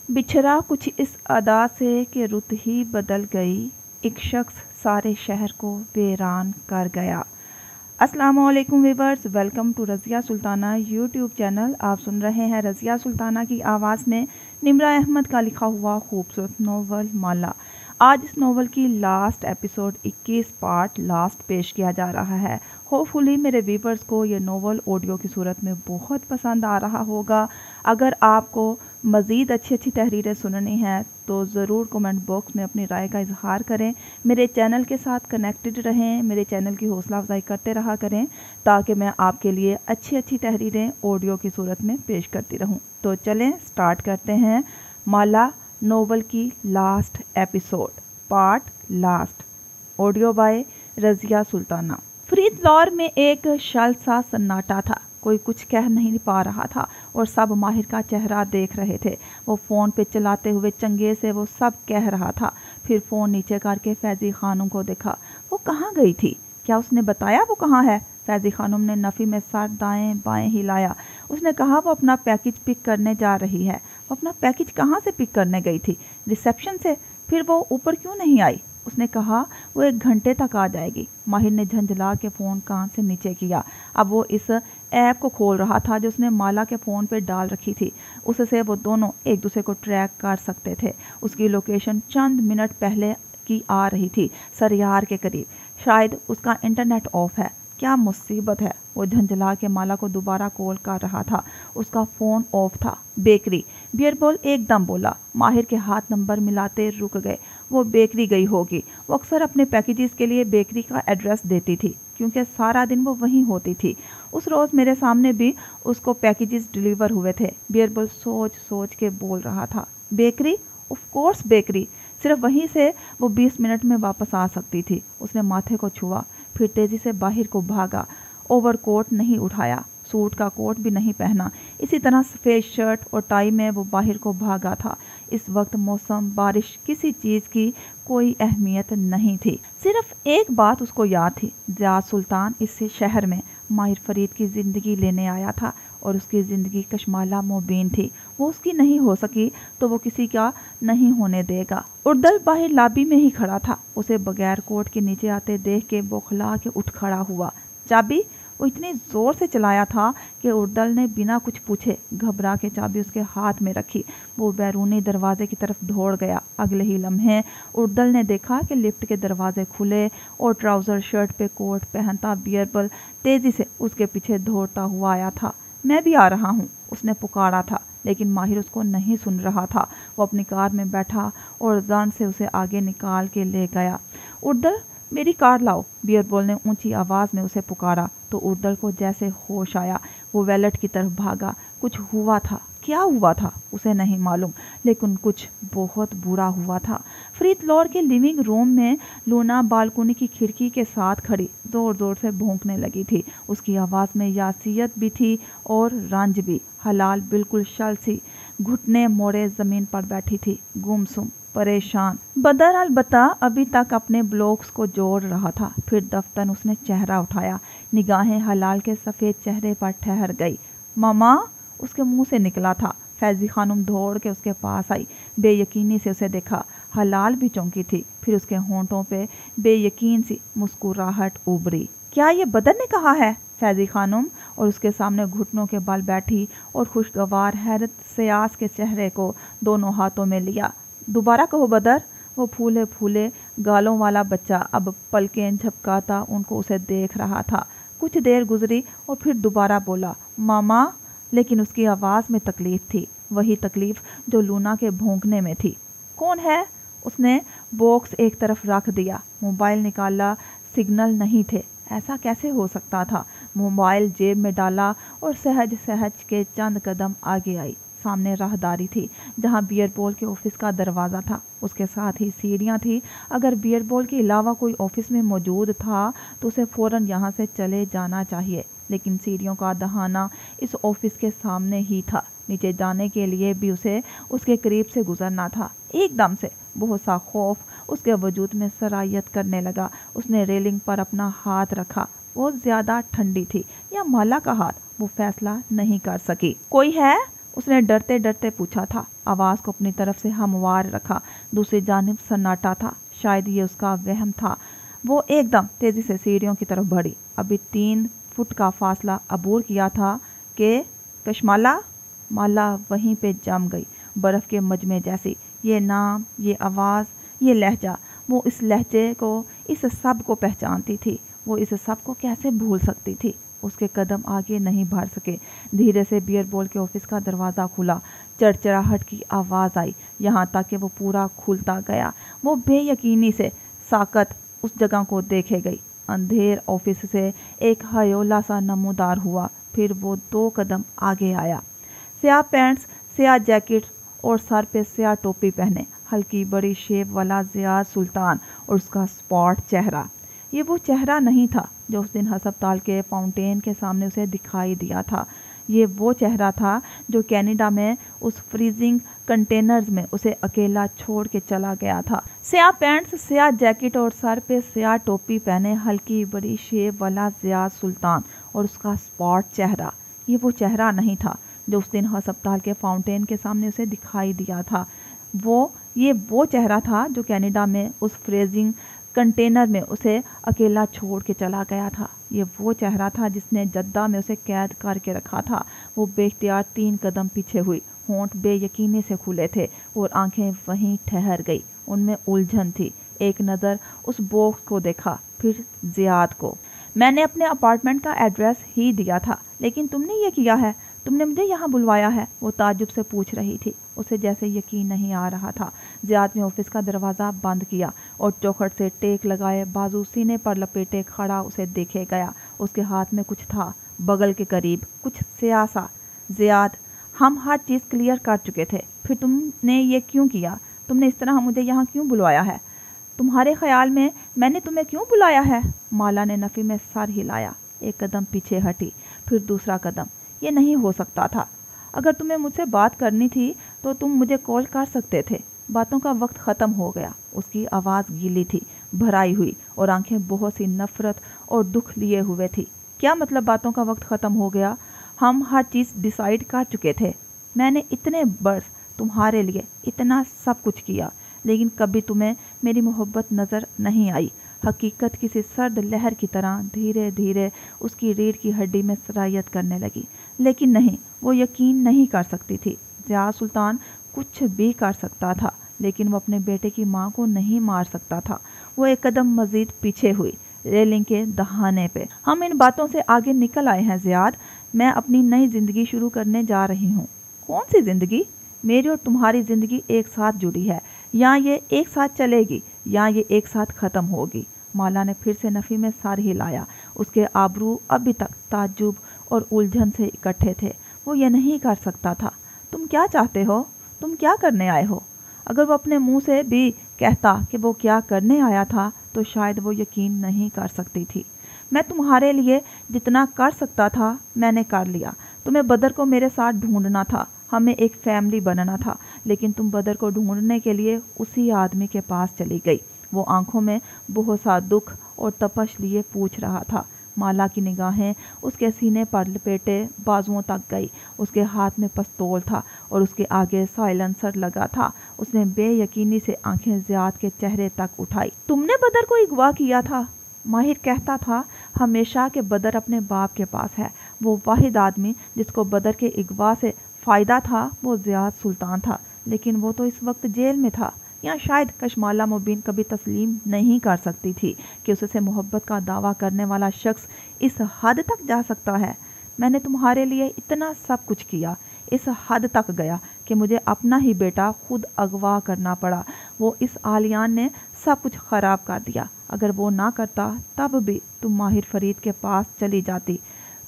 बिछड़ा कुछ इस अदा से कि रुत ही बदल गई, एक शख्स सारे शहर को वीरान कर गया। अस्सलामुअलैकुम viewers, welcome to Razia Sultana YouTube channel. आप सुन रहे हैं रज़िया सुल्ताना की आवाज़ में निम्रा अहमद का लिखा हुआ खूबसूरत नोवेल माला। आज इस नोवेल की लास्ट एपिसोड 21 पार्ट लास्ट पेश किया जा रहा है। होपफुली मेरे व्यूअर्स को ये नोवेल ऑडियो की सूरत में बहुत पसंद आ रहा होगा। अगर आपको मज़ीद अच्छी तहरीरें सुननी हैं तो ज़रूर कमेंट बॉक्स में अपनी राय का इजहार करें। मेरे चैनल के साथ कनेक्टेड रहें, मेरे चैनल की हौसला अफजाई करते रहा करें ताकि मैं आपके लिए अच्छी तहरीरें ऑडियो की सूरत में पेश करती रहूं। तो चलें स्टार्ट करते हैं माला नोवेल की last episode part last. Audio by Razia Sultana. Farid लॉर में एक शल सा सन्नाटा था। कोई कुछ कह नहीं पा रहा था और सब माहिर का चेहरा देख रहे थे। वो फ़ोन पे चलाते हुए चंगे से वो सब कह रहा था। फिर फ़ोन नीचे करके फैज़ी खानम को देखा। वो कहाँ गई थी? क्या उसने बताया वो कहाँ है? फैज़ी खानम ने नफ़ी में सर दाएं बाएं हिलाया। उसने कहा वो अपना पैकेज पिक करने जा रही है। वो अपना पैकेज कहाँ से पिक करने गई थी? रिसेप्शन से। फिर वो ऊपर क्यों नहीं आई? उसने कहा वो 1 घंटे तक आ जाएगी। माहिर ने झंझला के फ़ोन कान से नीचे किया। अब वो इस ऐप को खोल रहा था जो उसने माला के फ़ोन पे डाल रखी थी। उससे वो दोनों एक दूसरे को ट्रैक कर सकते थे। उसकी लोकेशन चंद मिनट पहले की आ रही थी, सरियार के करीब। शायद उसका इंटरनेट ऑफ है। क्या मुसीबत है। वो झंझला के माला को दोबारा कॉल कर रहा था। उसका फ़ोन ऑफ था। बेकरी। बियरबॉल एकदम बोला। माहिर के हाथ नंबर मिलाते रुक गए। वो बेकरी गई होगी। वो अक्सर अपने पैकेजेस के लिए बेकरी का एड्रेस देती थी क्योंकि सारा दिन वो वहीं होती थी। उस रोज़ मेरे सामने भी उसको पैकेजेस डिलीवर हुए थे। बियरबॉल सोच सोच के बोल रहा था। बेकरी? Of course bakery. सिर्फ वहीं से वो 20 मिनट में वापस आ सकती थी। उसने माथे को छुआ, फिर तेज़ी से बाहर को भागा। ओवरकोट नहीं उठाया, सूट का कोट भी नहीं पहना। इसी तरह सफ़ेद शर्ट और टाई में वो बाहर को भागा था। इस वक्त मौसम, बारिश, किसी चीज़ की कोई अहमियत नहीं थी। सिर्फ एक बात उसको याद थी। ज़ियाद सुल्तान इस शहर में माहिर फरीद की ज़िंदगी लेने आया था और उसकी ज़िंदगी कशमाला मुबीन थी। वो उसकी नहीं हो सकी तो वो किसी का नहीं होने देगा। उर्दल बाहर लॉबी में ही खड़ा था। उसे बगैर कोट के नीचे आते देख के बौखला के उठ खड़ा हुआ। चाबी? वो इतनी ज़ोर से चलाया था कि उर्दल ने बिना कुछ पूछे घबरा के चाबी उसके हाथ में रखी। वो बैरूनी दरवाजे की तरफ दौड़ गया। अगले ही लम्हे उर्दल ने देखा कि लिफ्ट के दरवाजे खुले और ट्राउज़र शर्ट पे कोट पहनता बियरबल तेज़ी से उसके पीछे दौड़ता हुआ आया था। मैं भी आ रहा हूँ, उसने पुकारा था, लेकिन माहिर उसको नहीं सुन रहा था। वो अपनी कार में बैठा और जान से उसे आगे निकाल के ले गया। उर्दल, मेरी कार लाओ, बियरबॉल ने ऊंची आवाज़ में उसे पुकारा। तो उर्दल को जैसे होश आया। वो वैलेट की तरफ भागा। कुछ हुआ था। क्या हुआ था उसे नहीं मालूम, लेकिन कुछ बहुत बुरा हुआ था। फरीद लॉर के लिविंग रूम में लूना बालकनी की खिड़की के साथ खड़ी ज़ोर ज़ोर से भौंकने लगी थी। उसकी आवाज़ में यासियत भी थी और रंज भी। हलाल बिल्कुल शल सी घुटने मोड़े ज़मीन पर बैठी थी, गुमसुम, परेशान। बदर अलबत्ता अभी तक अपने ब्लॉक्स को जोड़ रहा था। फिर दफ्तन उसने चेहरा उठाया। निगाहें हलाल के सफ़ेद चेहरे पर ठहर गई। मामा, उसके मुंह से निकला था। फैज़ी खानम दौड़ के उसके पास आई। बेयकीनी से उसे देखा। हलाल भी चौंकी थी। फिर उसके होंठों पे बेयकीन सी मुस्कुराहट उभरी। क्या ये बदर ने कहा है? फैज़ी खानम और उसके सामने घुटनों के बल बैठी और खुशगवार हैरत सयास के चेहरे को दोनों हाथों में लिया। दोबारा कहो बदर। वो फूले फूले गालों वाला बच्चा अब पलकें झपकाता उनको उसे देख रहा था। कुछ देर गुजरी और फिर दोबारा बोला, मामा, लेकिन उसकी आवाज़ में तकलीफ़ थी, वही तकलीफ़ जो लूना के भौंकने में थी। कौन है? उसने बॉक्स एक तरफ रख दिया। मोबाइल निकाला, सिग्नल नहीं थे। ऐसा कैसे हो सकता था? मोबाइल जेब में डाला और सहज सहज के चंद कदम आगे आई। सामने राहदारी थी जहां बियरबॉल के ऑफिस का दरवाज़ा था। उसके साथ ही सीढ़ियां थी। अगर बियरबॉल के अलावा कोई ऑफिस में मौजूद था तो उसे फ़ौरन यहां से चले जाना चाहिए, लेकिन सीढ़ियों का दहाना इस ऑफिस के सामने ही था। नीचे जाने के लिए भी उसे उसके करीब से गुजरना था। एकदम से बहुत सा खौफ उसके वजूद में सरायत करने लगा। उसने रेलिंग पर अपना हाथ रखा। बहुत ज़्यादा ठंडी थी या माला का हाथ, वो फैसला नहीं कर सकी। कोई है? اس نے ڈرتے ڈرتے پوچھا تھا۔ آواز کو اپنی طرف سے ہموار رکھا۔ دوسری جانب سناٹا تھا۔ شاید یہ اس کا وہم تھا۔ وہ ایک دم تیزی سے سیڑھیوں کی طرف بڑھی۔ ابھی 3 فٹ کا فاصلہ عبور کیا تھا کہ کشمالہ! مالا وہیں پہ جم گئی، برف کے مجمع جیسی۔ یہ نام، یہ آواز، یہ لہجہ، وہ اس لہجے کو، اس سب کو پہچانتی تھی۔ وہ اس سب کو کیسے بھول سکتی تھی؟ اس کے قدم آگے نہیں بڑھ سکے۔ دھیرے سے بیئر بول کے آفس کا دروازہ کھلا۔ چڑچڑاہٹ کی آواز آئی، یہاں تک کہ وہ پورا کھلتا گیا۔ وہ بے یقینی سے ساکت اس جگہ کو دیکھے گئی۔ اندھیر آفس سے ایک ہیولا سا نمودار ہوا، پھر وہ 2 قدم آگے آیا۔ سیاہ پینٹس، سیاہ جیکٹ اور سر پہ سیاہ ٹوپی پہنے، ہلکی بڑی شیپ والا زیاد سلطان اور اس کا سپاٹ چہرہ۔ یہ وہ چہرہ نہیں تھا جو اس دن ہسپتال کے فاؤنٹین کے سامنے اسے دکھائی دیا تھا۔ یہ وہ چہرہ تھا جو کینیڈا میں اس فریزنگ کنٹینرز میں اسے اکیلا چھوڑ کے چلا گیا تھا۔ سیاہ پینٹس، سیاہ جیکٹ اور سر پہ سیاہ ٹوپی پہنے، ہلکی بڑی شیپ والا زیاد سلطان اور اس کا سپاٹ چہرہ۔ یہ وہ چہرہ نہیں تھا جو اس دن ہسپتال کے فاؤنٹین کے سامنے اسے دکھائی دیا تھا۔ یہ وہ چہرہ تھا جو کینیڈا میں اس فریزنگ کنٹینر میں اسے اکیلا چھوڑ کے چلا گیا تھا۔ یہ وہ چہرہ تھا جس نے جدہ میں اسے قید کر کے رکھا تھا۔ وہ بے اختیار 3 قدم پیچھے ہوئی۔ ہونٹ بے یقینی سے کھلے تھے اور آنکھیں وہیں ٹھہر گئی۔ ان میں الجھن تھی۔ ایک نظر اس باکس کو دیکھا، پھر زیاد کو۔ میں نے اپنے اپارٹمنٹ کا ایڈریس ہی دیا تھا، لیکن تم نے یہ کیا ہے؟ تم نے مجھے یہاں بلوایا ہے؟ وہ تعجب سے پوچھ رہی تھی۔ اسے جیسے یقین نہیں آ رہا تھا۔ زیاد نے آفس کا دروازہ بند کیا اور چوکھٹ سے ٹیک لگائے بازو سینے پر لپیٹے کھڑا اسے دیکھے گیا۔ اس کے ہاتھ میں کچھ تھا، بغل کے قریب، کچھ سیاہ سا۔ زیاد، ہم ہر چیز کلیئر کر چکے تھے، پھر تم نے یہ کیوں کیا؟ تم نے اس طرح مجھے یہاں کیوں بلوایا ہے؟ تمہارے خیال میں نے تمہیں کیوں بلایا ہے؟ مالا نے نفی میں سر ہلایا۔ ایک قدم پیچھے ہٹی، پھر دوسرا قدم۔ یہ نہیں ہو سکتا تھا۔ اگر تمہیں مجھ سے بات کرنی تھی تو تم مجھے کال کر سکتے تھے۔ باتوں کا وقت ختم ہو گیا۔ اس کی آواز گیلی تھی، بھرائی ہوئی، اور آنکھیں بہت سی نفرت اور دکھ لیے ہوئے تھی۔ کیا مطلب باتوں کا وقت ختم ہو گیا؟ ہم ہر چیز ڈیسائیڈ کر چکے تھے۔ میں نے اتنے برس تمہارے لیے اتنا سب کچھ کیا، لیکن کبھی تمہیں میری محبت نظر نہیں آئی۔ حقیقت کسی سرد لہر کی طرح دھیرے دھیرے اس کی ریڑھ کی ہڈی میں سرایت کرنے لگی۔ لیکن نہیں، وہ یقین نہیں کر سکتی تھی۔ زیاد سلطان کچھ بھی کر سکتا تھا، لیکن وہ اپنے بیٹے کی ماں کو نہیں مار سکتا تھا۔ وہ ایک قدم مزید پیچھے ہوئی، ریلنگ کے دہانے پہ۔ ہم ان باتوں سے آگے نکل آئے ہیں زیاد۔ میں اپنی نئی زندگی شروع کرنے جا رہی ہوں۔ کون سی زندگی؟ میری اور تمہاری زندگی ایک ساتھ جڑی ہے۔ یا یہ ایک ساتھ چلے گی یا یہ ایک ساتھ ختم ہوگی۔ مالا نے پھر سے نفی میں سر ہلایا۔ اس کے آبرو ابھی تک تعجب اور الجھن سے اکٹھے تھے۔ وہ یہ نہیں کر سکتا تھا۔ تم کیا چاہتے ہو؟ تم کیا کرنے آئے ہو؟ اگر وہ اپنے منہ سے بھی کہتا کہ وہ کیا کرنے آیا تھا تو شاید وہ یقین نہیں کر سکتی تھی۔ میں تمہارے لیے جتنا کر سکتا تھا میں نے کر لیا۔ تمہیں بدر کو میرے ساتھ ڈھونڈنا تھا، ہمیں ایک فیملی بننا تھا، لیکن تم بدر کو ڈھونڈنے کے لیے اسی آدمی کے پاس چلی گئی۔ وہ آنکھوں میں بہت سا دکھ اور تپش لیے پوچھ رہا تھا۔ مالا کی نگاہیں اس کے سینے پر لپیٹے بازوؤں تک گئی۔ اس کے ہاتھ میں پستول تھا اور اس کے آگے سائلنسر لگا تھا۔ اس نے بے یقینی سے آنکھیں زیاد کے چہرے تک اٹھائی۔ تم نے بدر کو اغوا کیا تھا؟ ماہر کہتا تھا ہمیشہ کہ بدر اپنے باپ کے پاس ہے۔ وہ واحد آدمی جس کو بدر کے اغوا سے فائدہ تھا وہ زیاد سلطان تھا، لیکن وہ تو اس وقت جیل میں تھا۔ یا شاید کشمالہ مبین کبھی تسلیم نہیں کر سکتی تھی کہ اس سے محبت کا دعویٰ کرنے والا شخص اس حد تک جا سکتا ہے۔ میں نے تمہارے لیے اتنا سب کچھ کیا، اس حد تک گیا کہ مجھے اپنا ہی بیٹا خود اغوا کرنا پڑا۔ وہ اس آلیان نے سب کچھ خراب کر دیا۔ اگر وہ نہ کرتا تب بھی تم ماہر فرید کے پاس چلی جاتی۔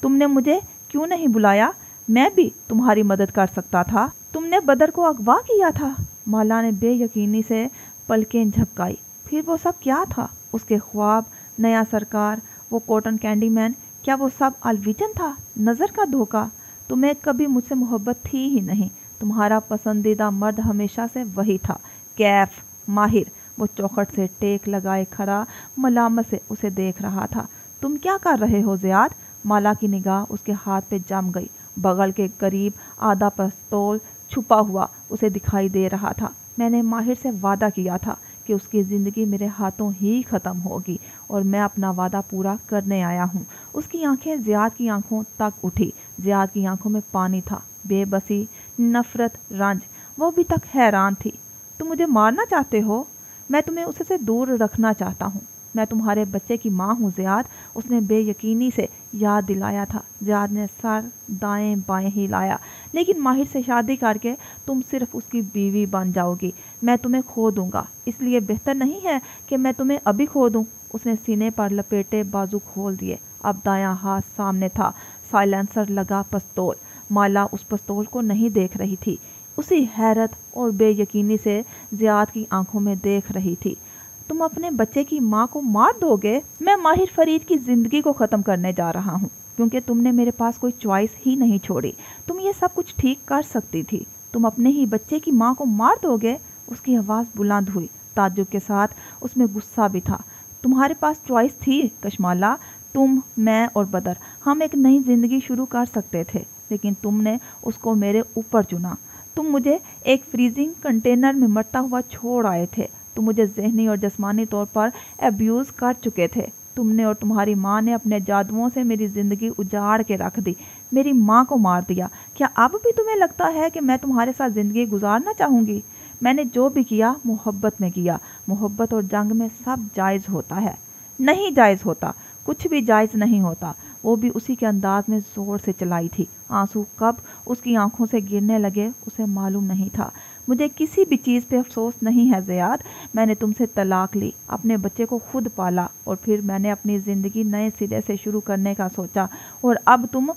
تم نے مجھے کیوں نہیں بلایا؟ میں بھی تمہاری مدد کر سکتا تھا۔ تم نے بدر کو اغوا کیا تھا؟ مالا نے بے یقینی سے پلکیں جھپکائی۔ پھر وہ سب کیا تھا؟ اس کے خواب، نیا سرکار، وہ کاٹن کینڈی مین، کیا وہ سب الویژن تھا، نظر کا دھوکہ؟ تمہیں کبھی مجھ سے محبت تھی ہی نہیں۔ تمہارا پسندیدہ مرد ہمیشہ سے وہی تھا، کیف ماہر۔ وہ چوکھٹ سے ٹیک لگائے کھڑا ملامت سے اسے دیکھ رہا تھا۔ تم کیا کر رہے ہو زیاد؟ مالا کی نگاہ اس کے ہاتھ پہ جم گئی बगल के करीब आधा पिस्तौल छुपा हुआ उसे दिखाई दे रहा था। मैंने माहिर से वादा किया था कि उसकी ज़िंदगी मेरे हाथों ही ख़त्म होगी और मैं अपना वादा पूरा करने आया हूँ। उसकी आंखें ज़ियाद की आंखों तक उठी। ज़ियाद की आंखों में पानी था, बेबसी, नफ़रत, रंज। वो अभी तक हैरान थी। तुम मुझे मारना चाहते हो? मैं तुम्हें उसे से दूर रखना चाहता हूँ। मैं तुम्हारे बच्चे की माँ हूँ ज़ियाद, उसने बेयकीनी से याद दिलाया था। ज़ियाद ने सर दाएं बाएं हिलाया। लेकिन माहिर से शादी करके तुम सिर्फ उसकी बीवी बन जाओगी। मैं तुम्हें खो दूंगा, इसलिए बेहतर नहीं है कि मैं तुम्हें अभी खो दूं। उसने सीने पर लपेटे बाजू खोल दिए। अब दायां हाथ सामने था, साइलेंसर लगा पिस्तौल। माला उस पिस्तौल को नहीं देख रही थी, उसी हैरत और बेयकीनी से ज़ियाद की आंखों में देख रही थी। तुम अपने बच्चे की माँ को मार दोगे? मैं माहिर फरीद की ज़िंदगी को ख़त्म करने जा रहा हूँ, क्योंकि तुमने मेरे पास कोई चॉइस ही नहीं छोड़ी। तुम ये सब कुछ ठीक कर सकती थी। तुम अपने ही बच्चे की माँ को मार दोगे? उसकी आवाज़ बुलंद हुई, ताज्जुब के साथ उसमें गुस्सा भी था। तुम्हारे पास चॉइस थी कशमाला। तुम, मैं और बदर, हम एक नई ज़िंदगी शुरू कर सकते थे, लेकिन तुमने उसको मेरे ऊपर चुना। तुम मुझे एक फ्रीजिंग कंटेनर में मरता हुआ छोड़ आए थे। तुम मुझे ज़हनी और जिस्मानी तौर पर एब्यूज़ कर चुके थे। तुमने और तुम्हारी माँ ने अपने जादुओं से मेरी ज़िंदगी उजाड़ के रख दी, मेरी माँ को मार दिया। क्या अब भी तुम्हें लगता है कि मैं तुम्हारे साथ ज़िंदगी गुजारना चाहूँगी? मैंने जो भी किया मोहब्बत में किया। मोहब्बत और जंग में सब जायज़ होता है। नहीं जायज़ होता, कुछ भी जायज़ नहीं होता। वो भी उसी के अंदाज में ज़ोर से चलाई थी। आंसू कब उसकी आंखों से गिरने लगे उसे मालूम नहीं था। मुझे किसी भी चीज़ पे अफसोस नहीं है ज़ियाद। मैंने तुमसे तलाक ली, अपने बच्चे को खुद पाला और फिर मैंने अपनी ज़िंदगी नए सिरे से शुरू करने का सोचा। और अब तुम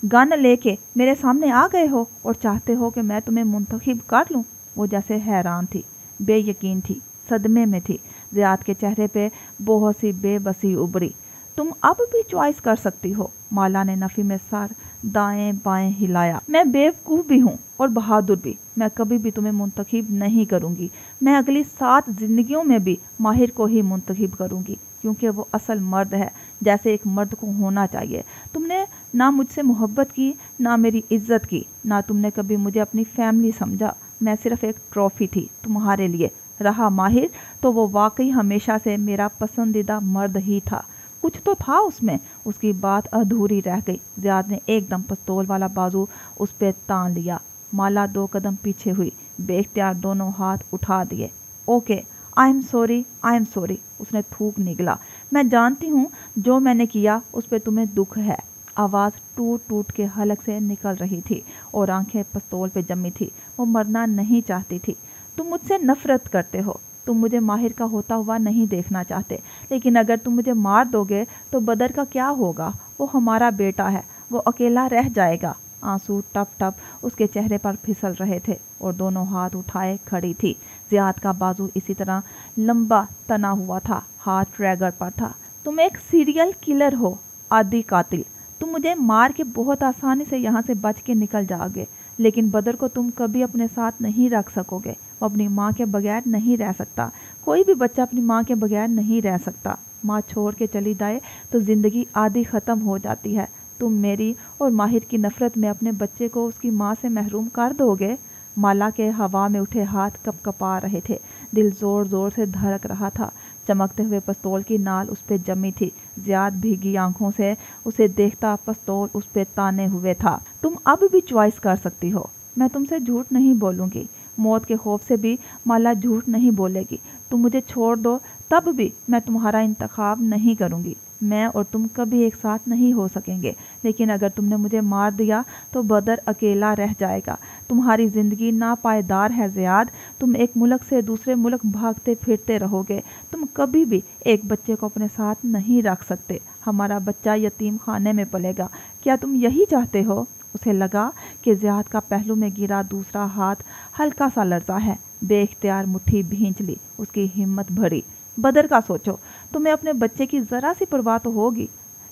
गन लेके मेरे सामने आ गए हो और चाहते हो कि मैं तुम्हें मुंतखब कर लूँ। वो जैसे हैरान थी, बेयकीन थी, सदमे में थी। ज़ियाद के चेहरे पे बहुत सी बेबसी उभरी। तुम अब भी चॉइस कर सकती हो। माला ने नफी में सर दाएं बाएं हिलाया। मैं बेवकूफ़ भी हूँ और बहादुर भी। मैं कभी भी तुम्हें मुंतखब नहीं करूँगी। मैं अगली 7 जिंदगियों में भी माहिर को ही मुंतखब करूँगी, क्योंकि वो असल मर्द है, जैसे एक मर्द को होना चाहिए। तुमने ना मुझसे मोहब्बत की, ना मेरी इज्जत की, ना तुमने कभी मुझे अपनी फैमिली समझा। मैं सिर्फ एक ट्रॉफी थी तुम्हारे लिए। रहा माहिर, तो वो वाकई हमेशा से मेरा पसंदीदा मर्द ही था। कुछ तो था उसमें। उसकी बात अधूरी रह गई। ज़ियाद ने एकदम पिस्तौल वाला बाजू उस पर तान लिया। माला 2 कदम पीछे हुई, बेख्तियार दोनों हाथ उठा दिए। Okay, I am sorry, I am sorry, उसने थूक निकला। मैं जानती हूँ जो मैंने किया उस पर तुम्हें दुख है। आवाज़ टूट टूट के हलक से निकल रही थी और आंखें पिस्तौल पे जमी थी। वो मरना नहीं चाहती थी। तुम मुझसे नफरत करते हो। तुम मुझे माहिर का होता हुआ नहीं देखना चाहते, लेकिन अगर तुम मुझे मार दोगे तो बदर का क्या होगा? वो हमारा बेटा है, वो अकेला रह जाएगा। आंसू टप टप उसके चेहरे पर फिसल रहे थे और दोनों हाथ उठाए खड़ी थी। ज़ियाद का बाजू इसी तरह लंबा तना हुआ था, हाथ ट्रैगर पर था। तुम एक सीरियल किलर हो, आदि कातिल। तुम मुझे मार के बहुत आसानी से यहाँ से बच के निकल जाओगे, लेकिन बदर को तुम कभी अपने साथ नहीं रख सकोगे। वो अपनी माँ के बगैर नहीं रह सकता। कोई भी बच्चा अपनी माँ के बगैर नहीं रह सकता। माँ छोड़ के चली जाए तो ज़िंदगी आधी ख़त्म हो जाती है। तुम मेरी और माहिर की नफ़रत में अपने बच्चे को उसकी माँ से महरूम कर दोगे। माला के हवा में उठे हाथ कपकपा रहे थे, दिल ज़ोर ज़ोर से धड़क रहा था। चमकते हुए पिस्तौल की नाल उस पर जमी थी। ज़ियाद भीगी आंखों से उसे देखता पिस्तौल उस पर ताने हुए था। तुम अब भी चॉइस कर सकती हो। मैं तुमसे झूठ नहीं बोलूँगी। मौत के खौफ से भी माला झूठ नहीं बोलेगी। तुम मुझे छोड़ दो तब भी मैं तुम्हारा इंतखाब नहीं करूँगी। मैं और तुम कभी एक साथ नहीं हो सकेंगे, लेकिन अगर तुमने मुझे मार दिया तो बदर अकेला रह जाएगा। तुम्हारी ज़िंदगी नापायदार है ज़ियाद। तुम एक मुल्क से दूसरे मुल्क भागते फिरते रहोगे। तुम कभी भी एक बच्चे को अपने साथ नहीं रख सकते। हमारा बच्चा यतीम खाने में पलेगा। क्या तुम यही चाहते हो? उसे लगा कि ज़ियाद का पहलू में गिरा दूसरा हाथ हल्का सा लर्जा है। बेख्तियार मुट्ठी भींच ली। उसकी हिम्मत बढ़ी। बदर का सोचो, तुम्हें अपने बच्चे की ज़रा सी परवाह तो होगी।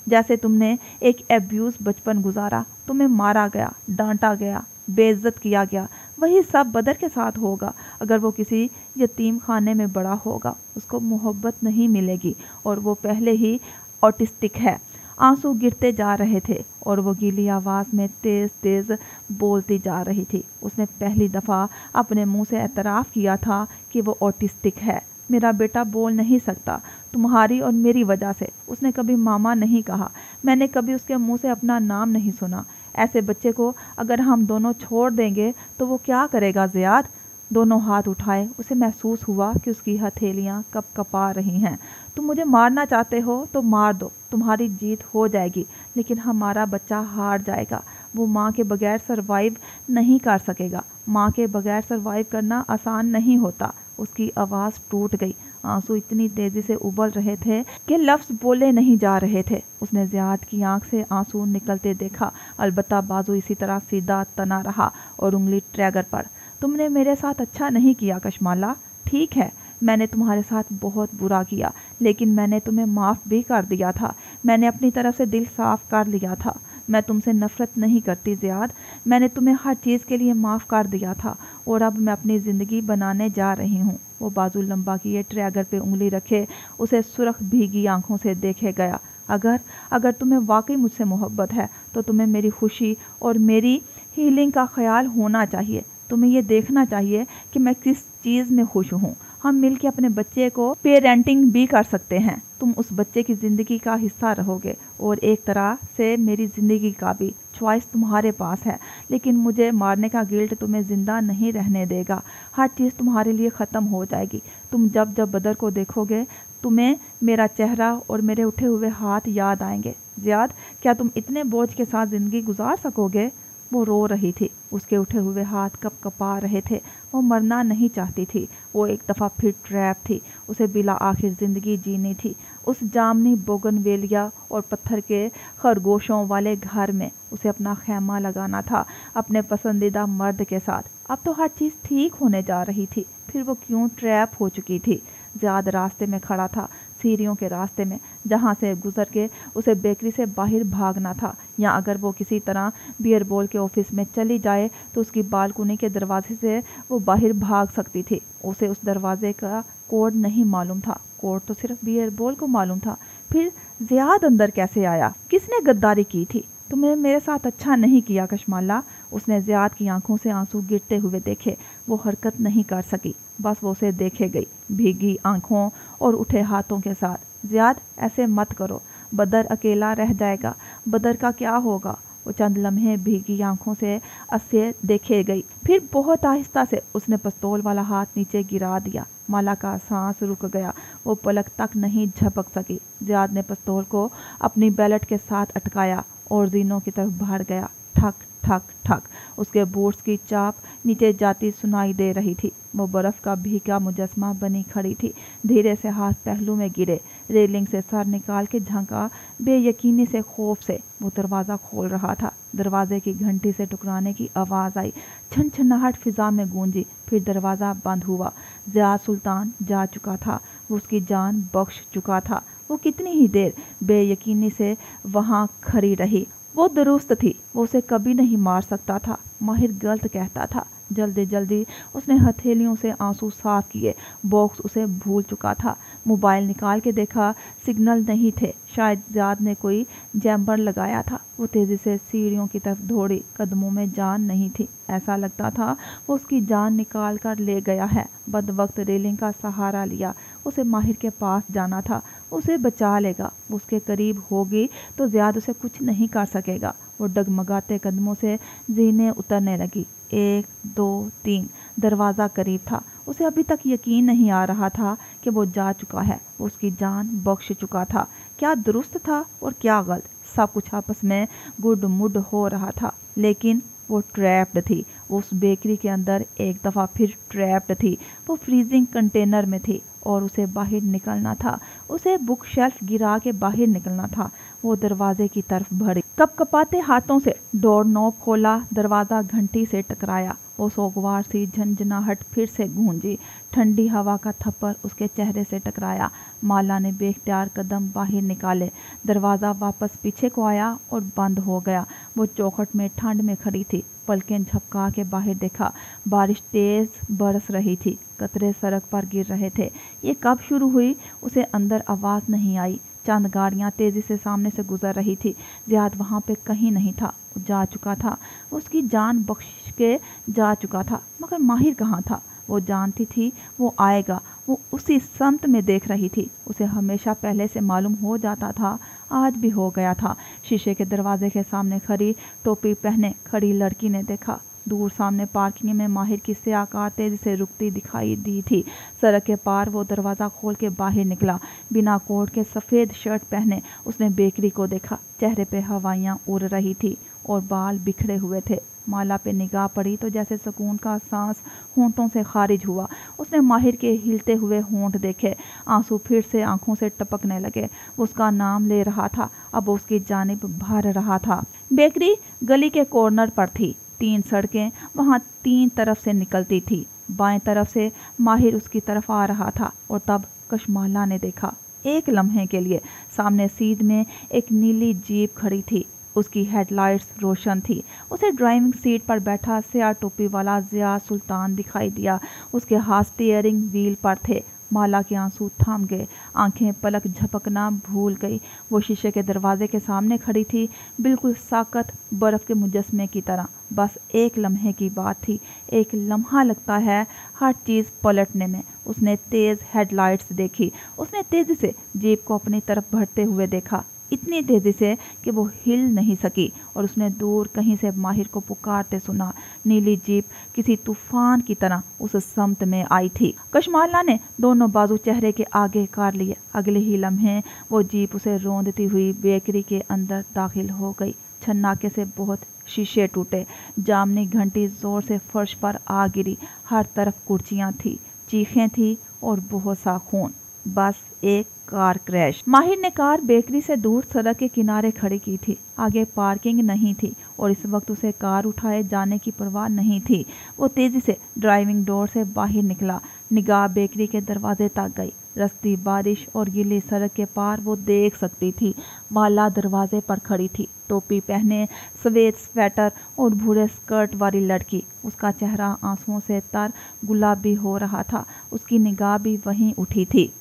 जैसे तुमने एक एब्यूज़ बचपन गुजारा, तुम्हें मारा गया, डांटा गया, बेइज्जत किया गया, वही सब बदर के साथ होगा। अगर वो किसी यतीम खाने में बड़ा होगा, उसको मोहब्बत नहीं मिलेगी और वो पहले ही ऑटिस्टिक है। आंसू गिरते जा रहे थे और वो गीली आवाज़ में तेज़ तेज़ बोलती जा रही थी। उसने पहली दफ़ा अपने मुंह से एतराफ़ किया था कि वो ऑटिस्टिक है। मेरा बेटा बोल नहीं सकता, तुम्हारी और मेरी वजह से। उसने कभी मामा नहीं कहा, मैंने कभी उसके मुंह से अपना नाम नहीं सुना। ऐसे बच्चे को अगर हम दोनों छोड़ देंगे तो वो क्या करेगा ज़ियाद? दोनों हाथ उठाए। उसे महसूस हुआ कि उसकी हथेलियां कँपा रही हैं। तुम मुझे मारना चाहते हो तो मार दो, तुम्हारी जीत हो जाएगी, लेकिन हमारा बच्चा हार जाएगा। वो माँ के बगैर सरवाइव नहीं कर सकेगा। माँ के बगैर सरवाइव करना आसान नहीं होता। उसकी आवाज़ टूट गई। आंसू इतनी तेज़ी से उबल रहे थे कि लफ्ज़ बोले नहीं जा रहे थे। उसने ज़ियाद की आंख से आंसू निकलते देखा, अलबत्ता बाजू इसी तरह सीधा तना रहा और उंगली ट्रैगर पर। तुमने मेरे साथ अच्छा नहीं किया कशमाला। ठीक है, मैंने तुम्हारे साथ बहुत बुरा किया, लेकिन मैंने तुम्हें माफ़ भी कर दिया था। मैंने अपनी तरफ से दिल साफ़ कर लिया था। मैं तुमसे नफ़रत नहीं करती ज़ियाद। मैंने तुम्हें हर चीज़ के लिए माफ़ कर दिया था और अब मैं अपनी ज़िंदगी बनाने जा रही हूँ। वो बाजू लंबा किए ट्रैगर पे उंगली रखे उसे सुर्ख भीगी आंखों से देखे गया। अगर तुम्हें वाकई मुझसे मोहब्बत है तो तुम्हें मेरी खुशी और मेरी हीलिंग का ख्याल होना चाहिए। तुम्हें ये देखना चाहिए कि मैं किस चीज़ में खुश हूँ। हम मिलकर अपने बच्चे को पेरेंटिंग भी कर सकते हैं। तुम उस बच्चे की ज़िंदगी का हिस्सा रहोगे और एक तरह से मेरी ज़िंदगी का भी। चॉइस तुम्हारे पास है, लेकिन मुझे मारने का गिल्ट तुम्हें ज़िंदा नहीं रहने देगा। हर चीज़ तुम्हारे लिए ख़त्म हो जाएगी। तुम जब जब बदर को देखोगे तुम्हें मेरा चेहरा और मेरे उठे हुए हाथ याद आएंगे। ज़ियाद, क्या तुम इतने बोझ के साथ ज़िंदगी गुजार सकोगे? वो रो रही थी। उसके उठे हुए हाथ कँपा रहे थे। वो मरना नहीं चाहती थी। वो एक दफ़ा फिर ट्रैप थी। उसे बिला आखिर ज़िंदगी जीनी थी। उस जामनी बोगनवेलिया और पत्थर के खरगोशों वाले घर में उसे अपना खैमा लगाना था अपने पसंदीदा मर्द के साथ। अब तो हर चीज़ ठीक होने जा रही थी। फिर वो क्यों ट्रैप हो चुकी थी? ज़ियाद रास्ते में खड़ा था, सीढ़ियों के रास्ते में, जहाँ से गुजर के उसे बेकरी से बाहर भागना था। या अगर वो किसी तरह बियर बॉल के ऑफिस में चली जाए तो उसकी बालकनी के दरवाजे से वो बाहर भाग सकती थी। उसे उस दरवाजे का कोड नहीं मालूम था। कोड तो सिर्फ बियर बॉल को मालूम था। फिर ज़ियाद अंदर कैसे आया? किसने गद्दारी की थी? तुमने मेरे साथ अच्छा नहीं किया कशमाला। उसने ज़ियाद की आंखों से आंसू गिरते हुए देखे। वो हरकत नहीं कर सकी, बस वो उसे देखे गई, भीगी आंखों और उठे हाथों के साथ। ज़ियाद, ऐसे मत करो, बदर अकेला रह जाएगा। बदर का क्या होगा? वो चंद लम्हे भीगी आंखों से असे देखे गई। फिर बहुत आहिस्ता से उसने पिस्तौल वाला हाथ नीचे गिरा दिया। माला का सांस रुक गया। वो पलक तक नहीं झपक सकी। ज़ियाद ने पिस्तौल को अपनी बेल्ट के साथ अटकाया और जीनों की तरफ बढ़ गया। ठक ठक ठक उसके बूट्स की चाप नीचे जाती सुनाई दे रही थी। वो बर्फ़ का भीगा मुजस्मा बनी खड़ी थी। धीरे से हाथ पहलू में गिरे, रेलिंग से सर निकाल के झांका। बेयकीनी से खौफ से वो दरवाज़ा खोल रहा था। दरवाजे की घंटी से टकराने की आवाज़ आई। छनछनाहट फिजा में गूंजी। फिर दरवाज़ा बंद हुआ। ज़ियाद सुल्तान जा चुका था। वो उसकी जान बख्श चुका था। वो कितनी ही देर बेयकीनी से वहाँ खड़ी रही। वो दुरुस्त थी। वो उसे कभी नहीं मार सकता था। माहिर गलत कहता था। जल्दी जल्दी उसने हथेलियों से आंसू साफ किए। बॉक्स उसे भूल चुका था। मोबाइल निकाल के देखा, सिग्नल नहीं थे। शायद ज़ियाद ने कोई जैम्पर लगाया था। वो तेज़ी से सीढ़ियों की तरफ दौड़ी। कदमों में जान नहीं थी। ऐसा लगता था वो उसकी जान निकाल कर ले गया है। बदवक्त रेलिंग का सहारा लिया। उसे माहिर के पास जाना था। उसे बचा लेगा। उसके करीब होगी तो ज़ियाद उसे कुछ नहीं कर सकेगा। वो डगमगाते कदमों से जीने उतरने लगी। 1 2 3 दरवाज़ा करीब था। उसे अभी तक यकीन नहीं आ रहा था कि वो जा चुका है। वो उसकी जान बख्श चुका था। क्या दुरुस्त था और क्या गलत? सब कुछ आपस में गुड मुड हो रहा था, लेकिन वो ट्रैप्ड थी। वो उस बेकरी के अंदर एक दफ़ा फिर ट्रैप्ड थी। वो फ्रीजिंग कंटेनर में थी और उसे बाहर निकलना था। उसे बुक शेल्फ गिरा के बाहर निकलना था। वो दरवाजे की तरफ बढ़ी। कपकपाते हाथों से डोर नॉब खोला। दरवाज़ा घंटी से टकराया। वो सोगवार सी झंझनाहट फिर से गूंजी। ठंडी हवा का थप्पड़ उसके चेहरे से टकराया। माला ने बेख्तियार कदम बाहर निकाले। दरवाज़ा वापस पीछे को आया और बंद हो गया। वो चौखट में ठंड में खड़ी थी। पलकें झपका के बाहर देखा। बारिश तेज़ बरस रही थी। कतरे सड़क पर गिर रहे थे। ये कब शुरू हुई? उसे अंदर आवाज़ नहीं आई। चंद गाड़ियां तेजी से सामने से गुजर रही थी। जियाद वहां पे कहीं नहीं था, वो जा चुका था, उसकी जान बख्श के जा चुका था। मगर माहिर कहाँ था? वो जानती थी वो आएगा, वो उसी समत में देख रही थी। उसे हमेशा पहले से मालूम हो जाता था, आज भी हो गया था। शीशे के दरवाजे के सामने खड़ी, टोपी पहने खड़ी लड़की ने देखा। दूर सामने पार्किंग में माहिर की स्याह कार तेजी से रुकती दिखाई दी थी। सड़क के पार वो दरवाज़ा खोल के बाहर निकला। बिना कोट के सफ़ेद शर्ट पहने उसने बेकरी को देखा। चेहरे पे हवाइयाँ उड़ रही थी और बाल बिखरे हुए थे। माला पे निगाह पड़ी तो जैसे सुकून का सांस होंठों से खारिज हुआ। उसने माहिर के हिलते हुए होंठ देखे। आंसू फिर से आंखों से टपकने लगे। वो उसका नाम ले रहा था, अब उसकी जानिब भर रहा था। बेकरी गली के कॉर्नर पर थी। 3 सड़कें वहाँ 3 तरफ से निकलती थी। बाएं तरफ से माहिर उसकी तरफ आ रहा था और तब कशमाला ने देखा। एक लम्हे के लिए सामने सीध में एक नीली जीप खड़ी थी। उसकी हेडलाइट्स रोशन थी। उसे ड्राइविंग सीट पर बैठा स्याह टोपी वाला ज़िया सुल्तान दिखाई दिया। उसके हाथ स्टीयरिंग व्हील पर थे। माला के आंसू थम गए, आंखें पलक झपकना भूल गई। वो शीशे के दरवाजे के सामने खड़ी थी, बिल्कुल साकत बर्फ के मुजस्मे की तरह। बस एक लम्हे की बात थी, एक लम्हा लगता है हर चीज़ पलटने में। उसने तेज़ हेडलाइट्स देखी। उसने तेज़ी से जीप को अपनी तरफ बढ़ते हुए देखा, इतनी तेज़ी से कि वो हिल नहीं सकी। और उसने दूर कहीं से माहिर को पुकारते सुना। नीली जीप किसी तूफान की तरह उस समत में आई थी। कशमाला ने दोनों बाजू चेहरे के आगे कर लिए। अगले ही लम्हे वो जीप उसे रौंदती हुई बेकरी के अंदर दाखिल हो गई। छन्नाके से बहुत शीशे टूटे। जामनी घंटी जोर से फर्श पर आ गिरी। हर तरफ कुर्सियाँ थी, चीखें थी और बहुत सा खून। बस एक कार क्रैश। माहिर ने कार बेकरी से दूर सड़क के किनारे खड़ी की थी। आगे पार्किंग नहीं थी और इस वक्त उसे कार उठाए जाने की परवाह नहीं थी। वो तेजी से ड्राइविंग डोर से बाहर निकला। निगाह बेकरी के दरवाजे तक गई। रस्ती बारिश और गीली सड़क के पार वो देख सकती थी। माला दरवाजे पर खड़ी थी, टोपी पहने, सफेद स्वेटर और भूरे स्कर्ट वाली लड़की। उसका चेहरा आंसुओं से तर गुलाबी हो रहा था। उसकी निगाह भी वहीं उठी थी।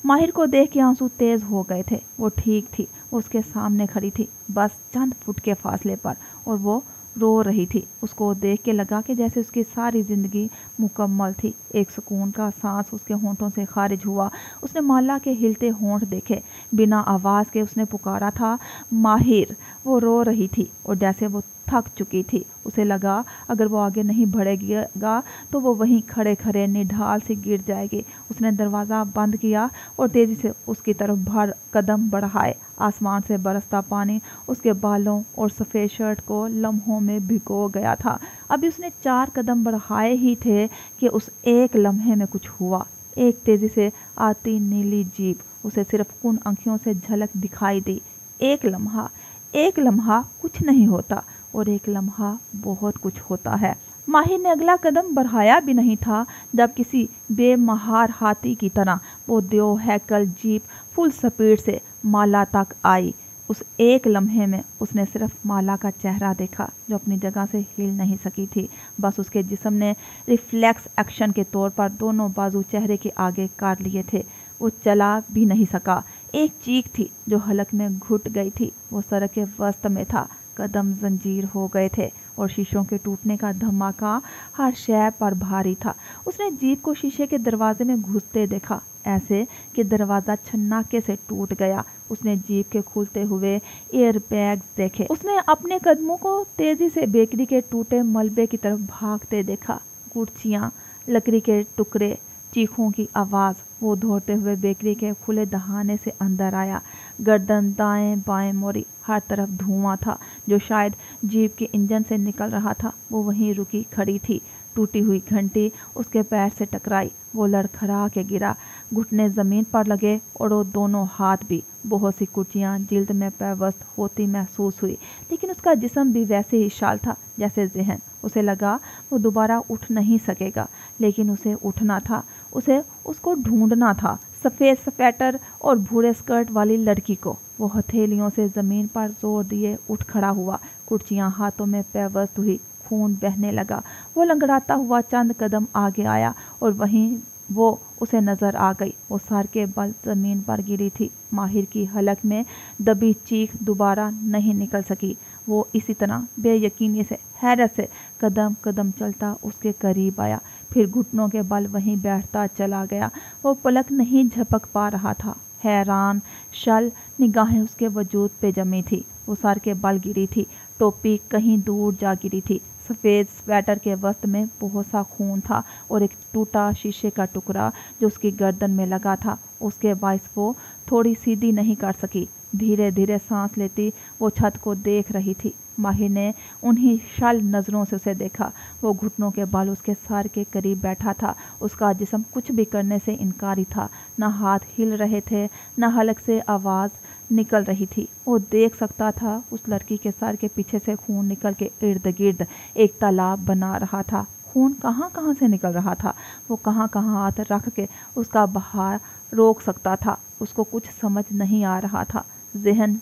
माहिर को देख के आंसू तेज हो गए थे। वो ठीक थी, वो उसके सामने खड़ी थी, बस चंद फुट के फासले पर, और वो रो रही थी। उसको देख के लगा कि जैसे उसकी सारी जिंदगी मुकम्मल थी। एक सुकून का सांस उसके होंठों से खारिज हुआ। उसने माला के हिलते होंठ देखे। बिना आवाज़ के उसने पुकारा था, माहिर। वो रो रही थी और जैसे वो थक चुकी थी। उसे लगा अगर वो आगे नहीं बढ़ेगा तो वो वहीं खड़े खड़े निढाल से गिर जाएगी। उसने दरवाज़ा बंद किया और तेज़ी से उसकी तरफ कदम बढ़ाए। आसमान से बरसता पानी उसके बालों और सफ़ेद शर्ट को लम्हों में भिगो गया था। अभी उसने 4 कदम बढ़ाए ही थे कि उस एक लम्हे में कुछ हुआ। एक तेज़ी से आती नीली जीप उसे सिर्फ उन आँखों से झलक दिखाई दी। एक लम्हा कुछ नहीं होता और एक लम्हा बहुत कुछ होता है। माहिर ने अगला कदम बढ़ाया भी नहीं था जब किसी बेमहार हाथी की तरह वो दो हैकल जीप फुल स्पीड से माला तक आई। उस एक लम्हे में उसने सिर्फ माला का चेहरा देखा, जो अपनी जगह से हिल नहीं सकी थी। बस उसके जिस्म ने रिफ्लेक्स एक्शन के तौर पर दोनों बाजू चेहरे के आगे कर लिए थे। वो चला भी नहीं सका। एक चीख थी जो हलक में घुट गई थी। वो सड़क के वस्त में था। कदम जंजीर हो गए थे और शीशों के टूटने का धमाका हर शय पर भारी था। उसने जीप को शीशे के दरवाजे में घुसते देखा, ऐसे कि दरवाज़ा छन्नाके से टूट गया। उसने जीप के खुलते हुए एयर बैग्स देखे। उसने अपने कदमों को तेज़ी से बेकरी के टूटे मलबे की तरफ भागते देखा। कुर्सियाँ, लकड़ी के टुकड़े, चीखों की आवाज़। वो दौड़ते हुए बेकरी के खुले दहाने से अंदर आया। गर्दन दाएं बाएं मोड़ी, हर तरफ धुआं था जो शायद जीप के इंजन से निकल रहा था। वो वहीं रुकी खड़ी थी। टूटी हुई घंटी उसके पैर से टकराई। वो लड़खड़ा के गिरा। घुटने ज़मीन पर लगे और वो दोनों हाथ भी। बहुत सी कुर्सियाँ जिल्द में पेवस्त होती महसूस हुई, लेकिन उसका जिस्म भी वैसे ही शाल था जैसे जहन। उसे लगा वो दोबारा उठ नहीं सकेगा, लेकिन उसे उठना था। उसे उसको ढूंढना था, सफ़ेद स्वेटर और भूरे स्कर्ट वाली लड़की को। वो हथेलियों से ज़मीन पर जोर दिए उठ खड़ा हुआ। कुर्सियाँ हाथों में पेवस्त हुई, खून बहने लगा। वो लंगड़ाता हुआ चंद कदम आगे आया और वहीं वो उसे नज़र आ गई। वो सर के बल ज़मीन पर गिरी थी। माहिर की हलक में दबी चीख दोबारा नहीं निकल सकी। वो इसी तरह बेयकीनी से, हैरत से कदम कदम चलता उसके करीब आया, फिर घुटनों के बल वहीं बैठता चला गया। वो पलक नहीं झपक पा रहा था। हैरान शल निगाहें उसके वजूद पे जमी थी। वो सर के बल गिरी थी। टोपी कहीं दूर जा गिरी थी। सफ़ेद स्वेटर के वस्त में बहुत सा खून था और एक टूटा शीशे का टुकड़ा जो उसकी गर्दन में लगा था। उसके बायस वो थोड़ी सीधी नहीं कर सकी। धीरे धीरे सांस लेती वो छत को देख रही थी। माहिर ने उन्हीं शल नज़रों से उसे देखा। वो घुटनों के बल उसके सर के करीब बैठा था। उसका जिस्म कुछ भी करने से इनकारी था। न हाथ हिल रहे थे, न हलक से आवाज़ निकल रही थी। वो देख सकता था उस लड़की के सर के पीछे से खून निकल के इर्द गिर्द एक तालाब बना रहा था। खून कहाँ कहाँ से निकल रहा था। वो कहाँ कहाँ हाथ रख के उसका बहाव रोक सकता था। उसको कुछ समझ नहीं आ रहा था। ज़हन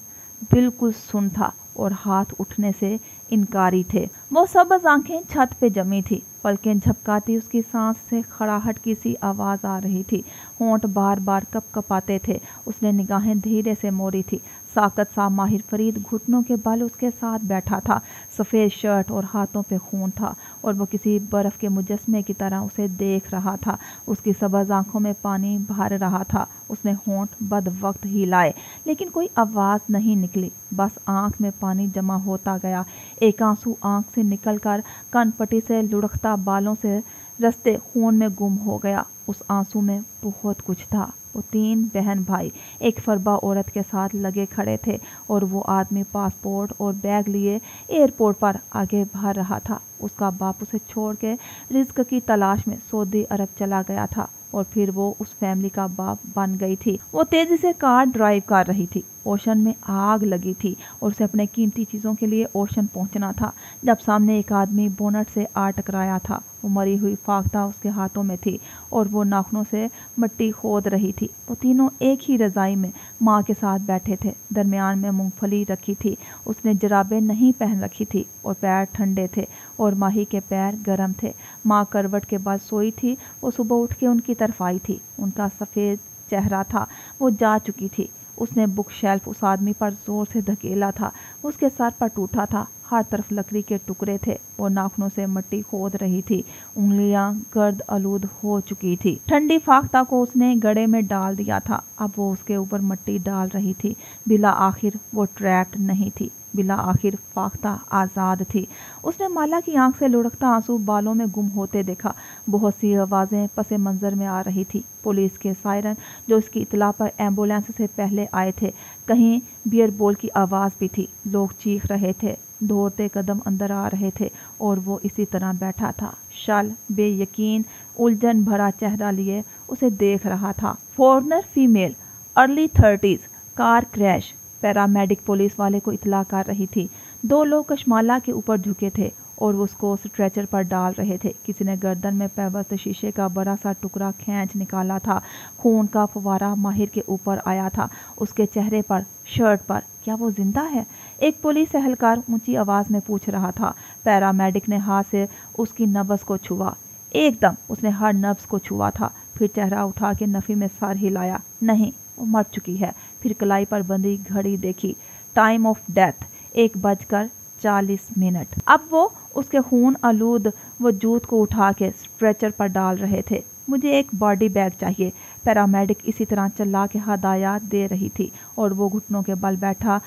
बिल्कुल सुन्न था और हाथ उठने से इनकारी थे। वो सबज आंखें छत पे जमी थी। पलकें झपकाती उसकी सांस से खड़ाहट की सी आवाज़ आ रही थी। होंठ बार बार कपकपाते थे। उसने निगाहें धीरे से मोड़ी थी। साकत सा माहिर फरीद घुटनों के बल उसके साथ बैठा था। सफ़ेद शर्ट और हाथों पे खून था और वो किसी बर्फ़ के मुजस्मे की तरह उसे देख रहा था। उसकी सबज आंखों में पानी भर रहा था। उसने होंठ बद वक्त हिलाए लेकिन कोई आवाज़ नहीं निकली। बस आंख में पानी जमा होता गया। एक आंसू आंख से निकलकर कनपट्टी से लुढ़कता बालों से रस्ते खून में गुम हो गया। उस आंसू में बहुत कुछ था। वो 3 बहन भाई एक फरबा औरत के साथ लगे खड़े थे और वो आदमी पासपोर्ट और बैग लिए एयरपोर्ट पर आगे बढ़ रहा था। उसका बाप उसे छोड़ के रिज्क की तलाश में सऊदी अरब चला गया था और फिर वो उस फैमिली का बाप बन गई थी। वो तेजी से कार ड्राइव कर रही थी। ओशन में आग लगी थी और उसे अपने कीमती चीज़ों के लिए ओशन पहुंचना था जब सामने एक आदमी बोनट से आ टकराया था। वो मरी हुई फाख्ता उसके हाथों में थी और वो नाखूनों से मिट्टी खोद रही थी। वो तीनों एक ही रज़ाई में माँ के साथ बैठे थे। दरमियान में मूंगफली रखी थी। उसने जराबें नहीं पहन रखी थी और पैर ठंडे थे और माही के पैर गर्म थे। माँ करवट के बाद सोई थी। वो सुबह उठ के उनकी तरफ आई थी। उनका सफ़ेद चेहरा था। वो जा चुकी थी। उसने बुक शेल्फ उस आदमी पर जोर से धकेला था। उसके सर पर टूटा था। हर तरफ लकड़ी के टुकड़े थे। वो नाखूनों से मिट्टी खोद रही थी। उंगलियां गर्द आलूद हो चुकी थी। ठंडी फाख्ता को उसने गड़े में डाल दिया था। अब वो उसके ऊपर मिट्टी डाल रही थी। बिला आखिर वो ट्रैप्ड नहीं थी। बिला आखिर फाख्ता आज़ाद थी। उसने माला की आंख से लुढ़कता आंसू बालों में गुम होते देखा। बहुत सी आवाज़ें पसे मंज़र में आ रही थी। पुलिस के सायरन जो इसकी इतला पर एम्बुलेंस से पहले आए थे। कहीं बियर बॉल की आवाज़ भी थी। लोग चीख रहे थे। दौड़ते कदम अंदर आ रहे थे और वो इसी तरह बैठा था। शल बेयकीन उलझन भरा चेहरा लिए उसे देख रहा था। Foreigner female, early 30s, car crash. Paramedic police वाले को इतला कर रही थी। 2 लोग कशमाला के ऊपर झुके थे और उसको स्ट्रेचर पर डाल रहे थे। किसी ने गर्दन में पेवस्त शीशे का बड़ा सा टुकड़ा खींच निकाला था। खून का फव्वारा माहिर के ऊपर आया था, उसके चेहरे पर, शर्ट पर। क्या वो जिंदा है? एक पुलिस एहलकार ऊंची आवाज़ में पूछ रहा था। पैरामेडिक ने हाथ से उसकी नब्ज़ को छुआ। एकदम उसने हर नब्ज़ को छुआ था। फिर चेहरा उठा के नफ़ी में सर हिलाया। नहीं, वो मर चुकी है। फिर कलाई पर बंधी घड़ी देखी। Time of death 1:40। अब वो उसके खून आलूद वजूद को उठा के स्ट्रेचर पर डाल रहे थे। मुझे एक बॉडी बैग चाहिए। पैरामेडिक इसी तरह चिल्ला के हदायत दे रही थी और वो घुटनों के बल बैठा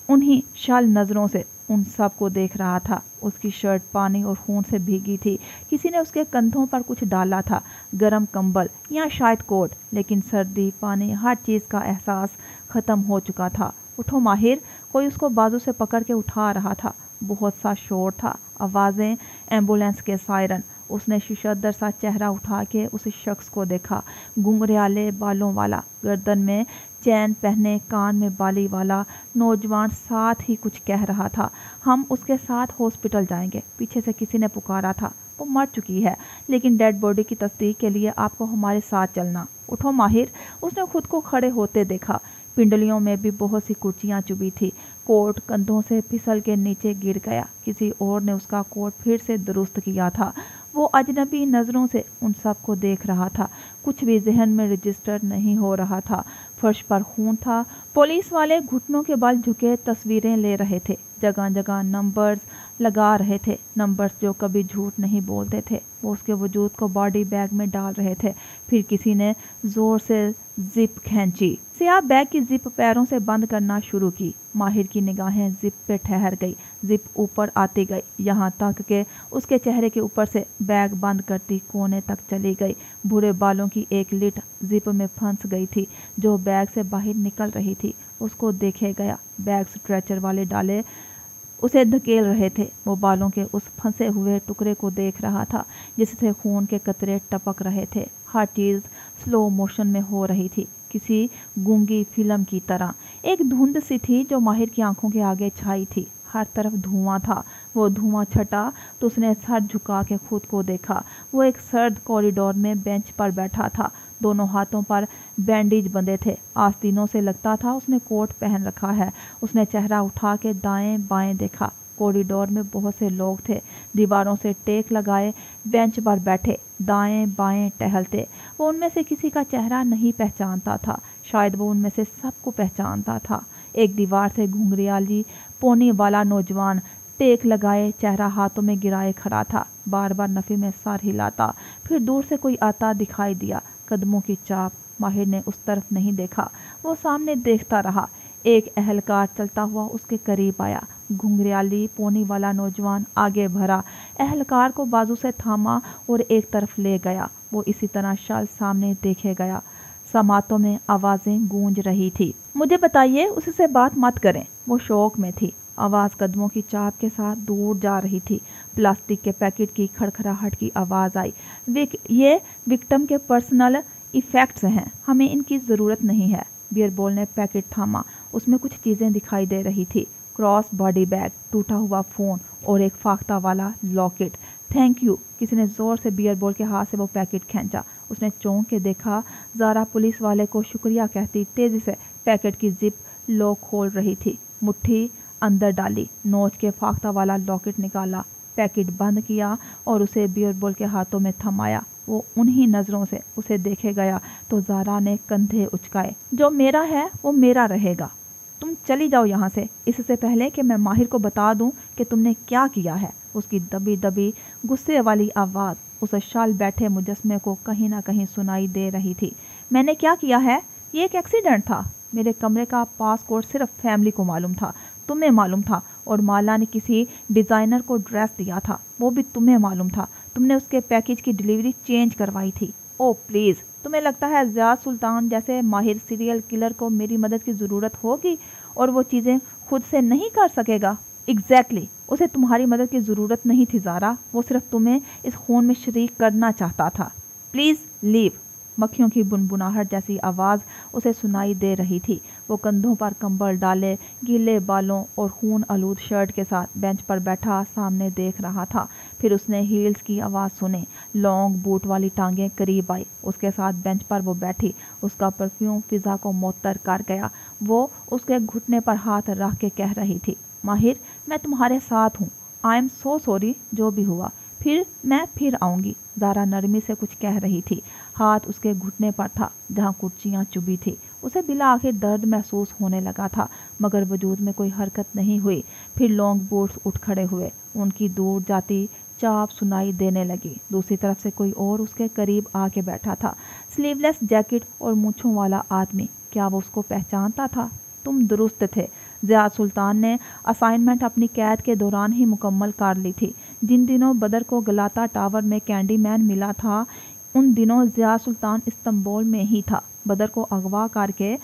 उन्हीं शाल नज़रों से उन सब को देख रहा था। उसकी शर्ट पानी और खून से भीगी थी। किसी ने उसके कंधों पर कुछ डाला था, गरम कंबल या शायद कोट, लेकिन सर्दी, पानी, हर चीज़ का एहसास ख़त्म हो चुका था। उठो माहिर, कोई उसको बाजू से पकड़ के उठा रहा था। बहुत सा शोर था, आवाज़ें, एम्बुलेंस के सायरन। उसने शिशदर सा चेहरा उठा के उस शख्स को देखा। घुंघराले बालों वाला, गर्दन में चैन पहने, कान में बाली वाला नौजवान साथ ही कुछ कह रहा था। हम उसके साथ हॉस्पिटल जाएंगे, पीछे से किसी ने पुकारा था। वो मर चुकी है, लेकिन डेड बॉडी की तस्दीक के लिए आपको हमारे साथ चलना। उठो माहिर। उसने खुद को खड़े होते देखा। पिंडलियों में भी बहुत सी कुर्चियाँ चुभी थी। कोट कंधों से फिसल के नीचे गिर गया। किसी और ने उसका कोट फिर से दुरुस्त किया था। वो अजनबी नज़रों से उन सब को देख रहा था। कुछ भी जहन में रजिस्टर नहीं हो रहा था। फर्श पर खून था। पुलिस वाले घुटनों के बल झुके तस्वीरें ले रहे थे, जगह जगह नंबर्स लगा रहे थे, नंबर्स जो कभी झूठ नहीं बोलते थे। वो उसके वजूद को बॉडी बैग में डाल रहे थे। फिर किसी ने जोर से जिप खींची। सियाह बैग की जिप पैरों से बंद करना शुरू की। माहिर की निगाहें जिप पे ठहर गई। जिप ऊपर आती गई, यहाँ तक कि उसके चेहरे के ऊपर से बैग बंद करती कोने तक चली गई। भूरे बालों की एक लिट जिप में फंस गई थी जो बैग से बाहर निकल रही थी। उसको देखे गया। बैग स्ट्रेचर वाले डाले उसे धकेल रहे थे। वो बालों के उस फंसे हुए टुकड़े को देख रहा था जिससे खून के कतरे टपक रहे थे। हर चीज़ स्लो मोशन में हो रही थी, किसी गूंगी फिल्म की तरह। एक धुंध सी थी जो माहिर की आंखों के आगे छाई थी। हर तरफ धुआं था। वो धुआं छटा तो उसने सर झुका के खुद को देखा। वो एक सर्द कॉरिडोर में बेंच पर बैठा था। दोनों हाथों पर बैंडेज बंधे थे। आस्तीनों से लगता था उसने कोट पहन रखा है। उसने चेहरा उठा के दाएं बाएं देखा। कॉरिडोर में बहुत से लोग थे, दीवारों से टेक लगाए बेंच पर बैठे, दाएं बाएं टहलते। वो उनमें से किसी का चेहरा नहीं पहचानता था, शायद वो उनमें से सबको पहचानता था। एक दीवार से घुंघरियाली पोनी वाला नौजवान टेक लगाए चेहरा हाथों में गिराए खड़ा था, बार बार नफी में सर हिलाता। फिर दूर से कोई आता दिखाई दिया, कदमों की चाप। माहिर ने उस तरफ नहीं देखा, वो सामने देखता रहा। एक अहलकार चलता हुआ उसके करीब आया। घुंघरियाली पोनी वाला नौजवान आगे भरा, अहलकार को बाजू से थामा और एक तरफ ले गया। वो इसी तरह शाल सामने देखे गया। समातों में आवाज़ें गूंज रही थी। मुझे बताइए, उससे बात मत करें। वो शौक में थी। आवाज़ कदमों की चाप के साथ दूर जा रही थी। प्लास्टिक के पैकेट की खड़खड़ाहट की आवाज़ आई। ये विक्टिम के पर्सनल इफ़ेक्ट्स हैं, हमें इनकी ज़रूरत नहीं है। बियरबॉल ने पैकेट थामा। उसमें कुछ चीज़ें दिखाई दे रही थी। क्रॉस बॉडी बैग, टूटा हुआ फ़ोन और एक फाख्ता वाला लॉकेट। Thank you. किसी ने ज़ोर से बियरबॉल के हाथ से वो पैकेट खींचा। उसने चौंक के देखा। ज़ारा पुलिस वाले को शुक्रिया कहती तेज़ी से पैकेट की जिप लॉक खोल रही थी। मुट्ठी अंदर डाली, नोच के फाख्ता वाला लॉकेट निकाला, पैकेट बंद किया और उसे बियरबॉल के हाथों में थमाया। वो उन्हीं नज़रों से उसे देखे गया तो ज़ारा ने कंधे उचकाए। जो मेरा है वो मेरा रहेगा। तुम चली जाओ यहाँ से, इससे पहले कि मैं माहिर को बता दूँ कि तुमने क्या किया है। उसकी दबी दबी गुस्से वाली आवाज़ उस शाल बैठे मुजस्मे को कहीं ना कहीं सुनाई दे रही थी। मैंने क्या किया है? ये एक एक्सीडेंट था। मेरे कमरे का पासकोड सिर्फ फैमिली को मालूम था, तुम्हें मालूम था, और माला ने किसी डिज़ाइनर को ड्रेस दिया था, वो भी तुम्हें मालूम था। तुमने उसके पैकेज की डिलीवरी चेंज करवाई थी। ओह प्लीज़, तुम्हें लगता है ज़िया सुल्तान जैसे माहिर सीरियल किलर को मेरी मदद की ज़रूरत होगी और वो चीज़ें खुद से नहीं कर सकेगा? एग्जैक्टली, उसे तुम्हारी मदद की ज़रूरत नहीं थी ज़ारा। वो सिर्फ तुम्हें इस खून में शरीक करना चाहता था। Please leave. मक्खियों की बुनबुनाहट जैसी आवाज़ उसे सुनाई दे रही थी। वो कंधों पर कंबल डाले, गीले बालों और खून आलूद शर्ट के साथ बेंच पर बैठा सामने देख रहा था। फिर उसने हील्स की आवाज़ सुनी। लॉन्ग बूट वाली टांगें करीब आई। उसके साथ बेंच पर वो बैठी। उसका परफ्यूम फिज़ा को मुअत्तर कर गया। वो उसके घुटने पर हाथ रख के कह रही थी, माहिर, मैं तुम्हारे साथ हूँ। आई एम सो सॉरी जो भी हुआ। मैं फिर आऊँगी। ज़ारा नरमी से कुछ कह रही थी। हाथ उसके घुटने पर था जहाँ कुर्चियाँ चुभी थी। उसे बिला आखिर दर्द महसूस होने लगा था, मगर वजूद में कोई हरकत नहीं हुई। फिर लॉन्ग बूट्स उठ खड़े हुए। उनकी दूर जाती चाप सुनाई देने लगी। दूसरी तरफ से कोई और उसके करीब आके बैठा था। स्लीवलेस जैकेट और मूँछों वाला आदमी। क्या वो उसको पहचानता था? तुम दुरुस्त थे। ज़िया सुल्तान ने असाइनमेंट अपनी कैद के दौरान ही मुकम्मल कर ली थी। जिन दिनों बदर को गलाता टावर में कैंडी मैन मिला था, उन दिनों ज़िया सुल्तान इस्तांबुल में ही था। बदर को अगवा करके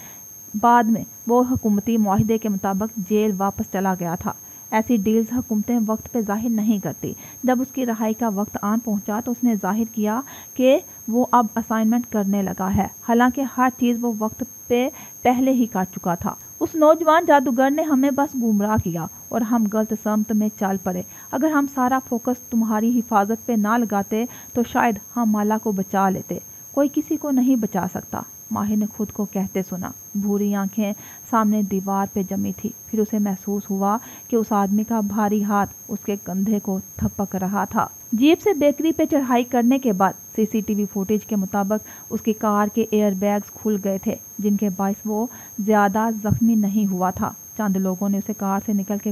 बाद में वो हुकूमती मुआहदे के मुताबिक जेल वापस चला गया था। ऐसी डील्स हुकूमतें वक्त पे जाहिर नहीं करती। जब उसकी रहाई का वक्त आन पहुंचा तो उसने जाहिर किया कि वो अब असाइनमेंट करने लगा है, हालांकि हर चीज़ वो वक्त पे पहले ही कर चुका था। उस नौजवान जादूगर ने हमें बस गुमराह किया और हम गलत समत में चल पड़े। अगर हम सारा फोकस तुम्हारी हिफाजत पे ना लगाते तो शायद हम माला को बचा लेते। कोई किसी को नहीं बचा सकता, माहिर ने खुद को कहते सुना। भूरी आंखें सामने दीवार पे जमी थी। फिर उसे महसूस हुआ कि उस आदमी का भारी हाथ उसके कंधे को थपक रहा था। जीप से बेकरी पे चढ़ाई करने के बाद CCTV फुटेज के मुताबिक उसकी कार के एयर बैग्स खुल गए थे, जिनके बायस वो ज़्यादा जख्मी नहीं हुआ था। चंद लोगों ने उसे कार से निकल के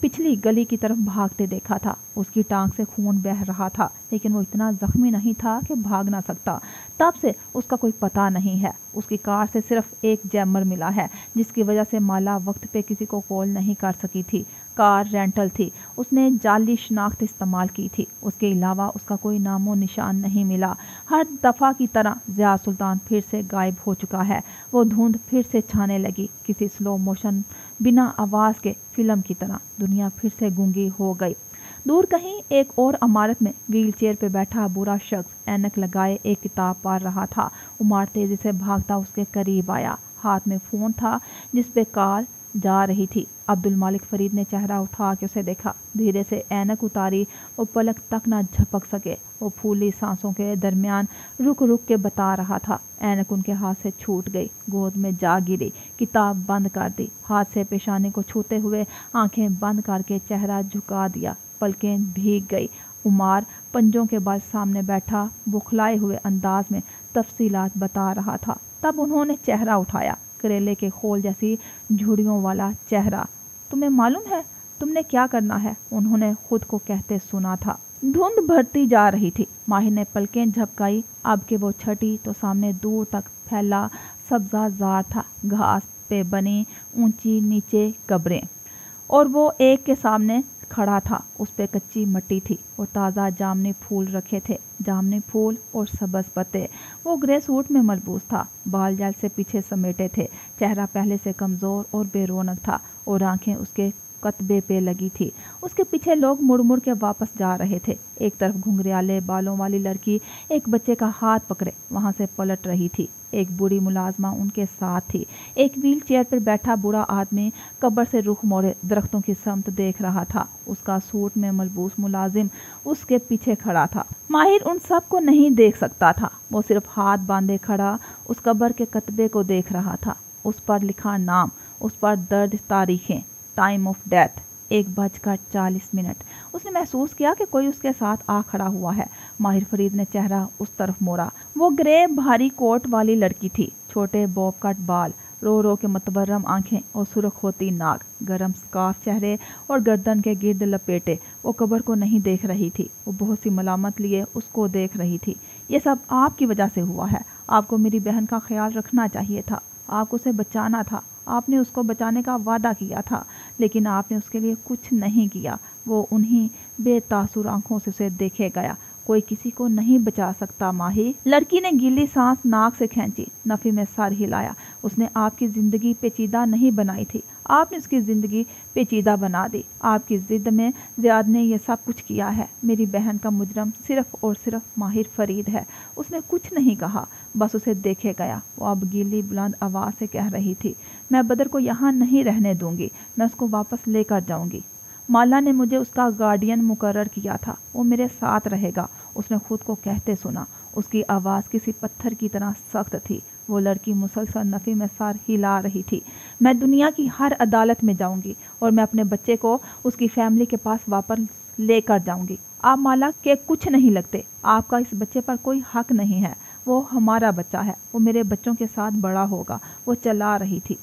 पिछली गली की तरफ भागते देखा था। उसकी टांग से खून बह रहा था, लेकिन वो इतना जख्मी नहीं था कि भाग ना सकता। तब से उसका कोई पता नहीं है। उसकी कार से सिर्फ एक जैमर मिला है, जिसकी वजह से माला वक्त पे किसी को कॉल नहीं कर सकी थी। कार रेंटल थी, उसने जाली शनाख्त इस्तेमाल की थी। उसके अलावा उसका कोई नामो निशान नहीं मिला। हर दफ़ा की तरह ज़िया सुल्तान फिर से गायब हो चुका है। वो धुंध फिर से छाने लगी, किसी स्लो मोशन बिना आवाज़ के फिल्म की तरह। दुनिया फिर से गूंगी हो गई। दूर कहीं एक और इमारत में व्हील चेयर पे बैठा बुरा शख्स ऐनक लगाए एक किताब पढ़ रहा था। उमर तेजी से भागता उसके करीब आया। हाथ में फ़ोन था जिस पे कॉल जा रही थी। अब्दुल मालिक फरीद ने चेहरा उठा के उसे देखा, धीरे से ऐनक उतारी। वो पलक तक ना झपक सके। वो फूली सांसों के दरमियान रुक रुक के बता रहा था। ऐनक उनके हाथ से छूट गई, गोद में जा गिरी, किताब बंद कर दी। हाथ से पेशानी को छूते हुए आंखें बंद करके चेहरा झुका दिया। पलकें भीग गई। उमर पंजों के बल सामने बैठा बुखलाए हुए अंदाज में तफसीलात बता रहा था। तब उन्होंने चेहरा उठाया, करेले के खोल जैसी झुर्रियों वाला चेहरा। तुम्हें मालूम है तुमने क्या करना है? उन्होंने खुद को कहते सुना था। धुंध भरती जा रही थी। माहिर ने पलकें झपकाई। अब के वो छठी तो सामने दूर तक फैला सब्जा जार था, घास पे बनी ऊंची नीचे कब्रें, और वो एक के सामने खड़ा था। उस पे कच्ची मिट्टी थी और ताज़ा जामनी फूल रखे थे, जामनी फूल और सब्ज़ पत्ते। वो ग्रे सूट में मलबूस था, बाल जल से पीछे समेटे थे। चेहरा पहले से कमज़ोर और बेरौनक था और आंखें उसके कतबे पे लगी थी। उसके पीछे लोग मुड़ मुड़ के वापस जा रहे थे। एक तरफ घुंघराले बालों वाली लड़की एक बच्चे का हाथ पकड़े वहाँ से पलट रही थी। एक बूढ़ी मुलाजमा उनके साथ थी। एक व्हील चेयर पर बैठा बूढ़ा आदमी कब्र से रुख मोड़े दरख्तों की समत देख रहा था। उसका सूट में मलबूस मुलाजिम उसके पीछे खड़ा था। माहिर उन सब को नहीं देख सकता था। वो सिर्फ हाथ बांधे खड़ा उस कब्र के कतबे को देख रहा था। उस पर लिखा नाम, उस पर दर्ज तारीखें, टाइम ऑफ डेथ 1:40। उसने महसूस किया कि कोई उसके साथ आ खड़ा हुआ है। माहिर फरीद ने चेहरा उस तरफ मोड़ा। वो ग्रे भारी कोट वाली लड़की थी, छोटे बॉब कट बाल, रो रो के मतबर्रम आंखें और सुर्ख होती नाक, गरम स्कार्फ चेहरे और गर्दन के गिर्द लपेटे। वो कब्र को नहीं देख रही थी, वो बहुत सी मलामत लिए उसको देख रही थी। ये सब आपकी वजह से हुआ है। आपको मेरी बहन का ख्याल रखना चाहिए था, आपको उसे बचाना था। आपने उसको बचाने का वादा किया था, लेकिन आपने उसके लिए कुछ नहीं किया। वो उन्हीं बेतासुर आंखों से उसे देखे गया। कोई किसी को नहीं बचा सकता माही। लड़की ने गीली सांस नाक से खींची, नफी में सर हिलाया। उसने आपकी जिंदगी पेचीदा नहीं बनाई थी, आपने उसकी ज़िंदगी पेचीदा बना दी। आपकी ज़िद में ज़ियाद ने यह सब कुछ किया है। मेरी बहन का मुजरम सिर्फ़ और सिर्फ माहिर फरीद है। उसने कुछ नहीं कहा, बस उसे देखे गया। वो अब गीली बुलंद आवाज़ से कह रही थी, मैं बदर को यहाँ नहीं रहने दूंगी, मैं उसको वापस लेकर जाऊंगी। माला ने मुझे उसका गार्डियन मुकर्रर किया था, वो मेरे साथ रहेगा। उसने खुद को कहते सुना। उसकी आवाज़ किसी पत्थर की तरह सख्त थी। वो लड़की मुसलसल नफ़ी में सर हिला रही थी। मैं दुनिया की हर अदालत में जाऊंगी और मैं अपने बच्चे को उसकी फैमिली के पास वापस लेकर जाऊंगी। आप माला के कुछ नहीं लगते, आपका इस बच्चे पर कोई हक नहीं है। वो हमारा बच्चा है, वो मेरे बच्चों के साथ बड़ा होगा। वो चला रही थी।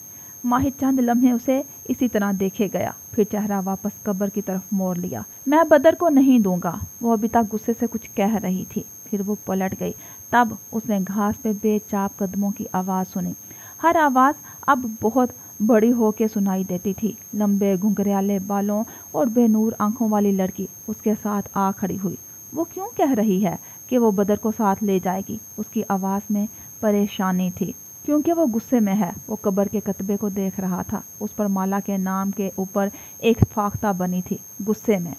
माहिर चंद लम्हे उसे इसी तरह देखे गया, फिर चेहरा वापस कब्र की तरफ मोड़ लिया। मैं बदर को नहीं दूंगा। वो अभी तक गुस्से से कुछ कह रही थी, फिर वो पलट गई। तब उसने घास पे बेचाप कदमों की आवाज़ सुनी। हर आवाज़ अब बहुत बड़ी होके सुनाई देती थी। लंबे घुंघराले बालों और बेनूर आंखों वाली लड़की उसके साथ आ खड़ी हुई। वो क्यों कह रही है कि वो बदर को साथ ले जाएगी? उसकी आवाज़ में परेशानी थी, क्योंकि वो गुस्से में है। वो कब्र के कतबे को देख रहा था। उस पर माला के नाम के ऊपर एक फाख्ता बनी थी। गुस्से में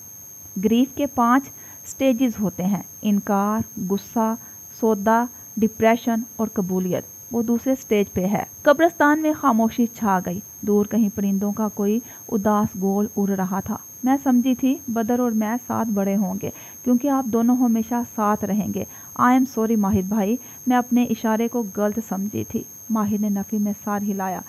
ग्रीफ के 5 स्टेजेस होते हैं, इनकार, गुस्सा, सौदा, डिप्रेशन और कबूलियत। वो दूसरे स्टेज पे है। कब्रिस्तान में खामोशी छा गई। दूर कहीं परिंदों का कोई उदास गोल उड़ रहा था। मैं समझी थी बदर और मैं साथ बड़े होंगे, क्योंकि आप दोनों हमेशा साथ रहेंगे। आई एम सॉरी माहिर भाई, मैं अपने इशारे को गलत समझी थी। माहिर ने नफ़ी में सर हिलाया।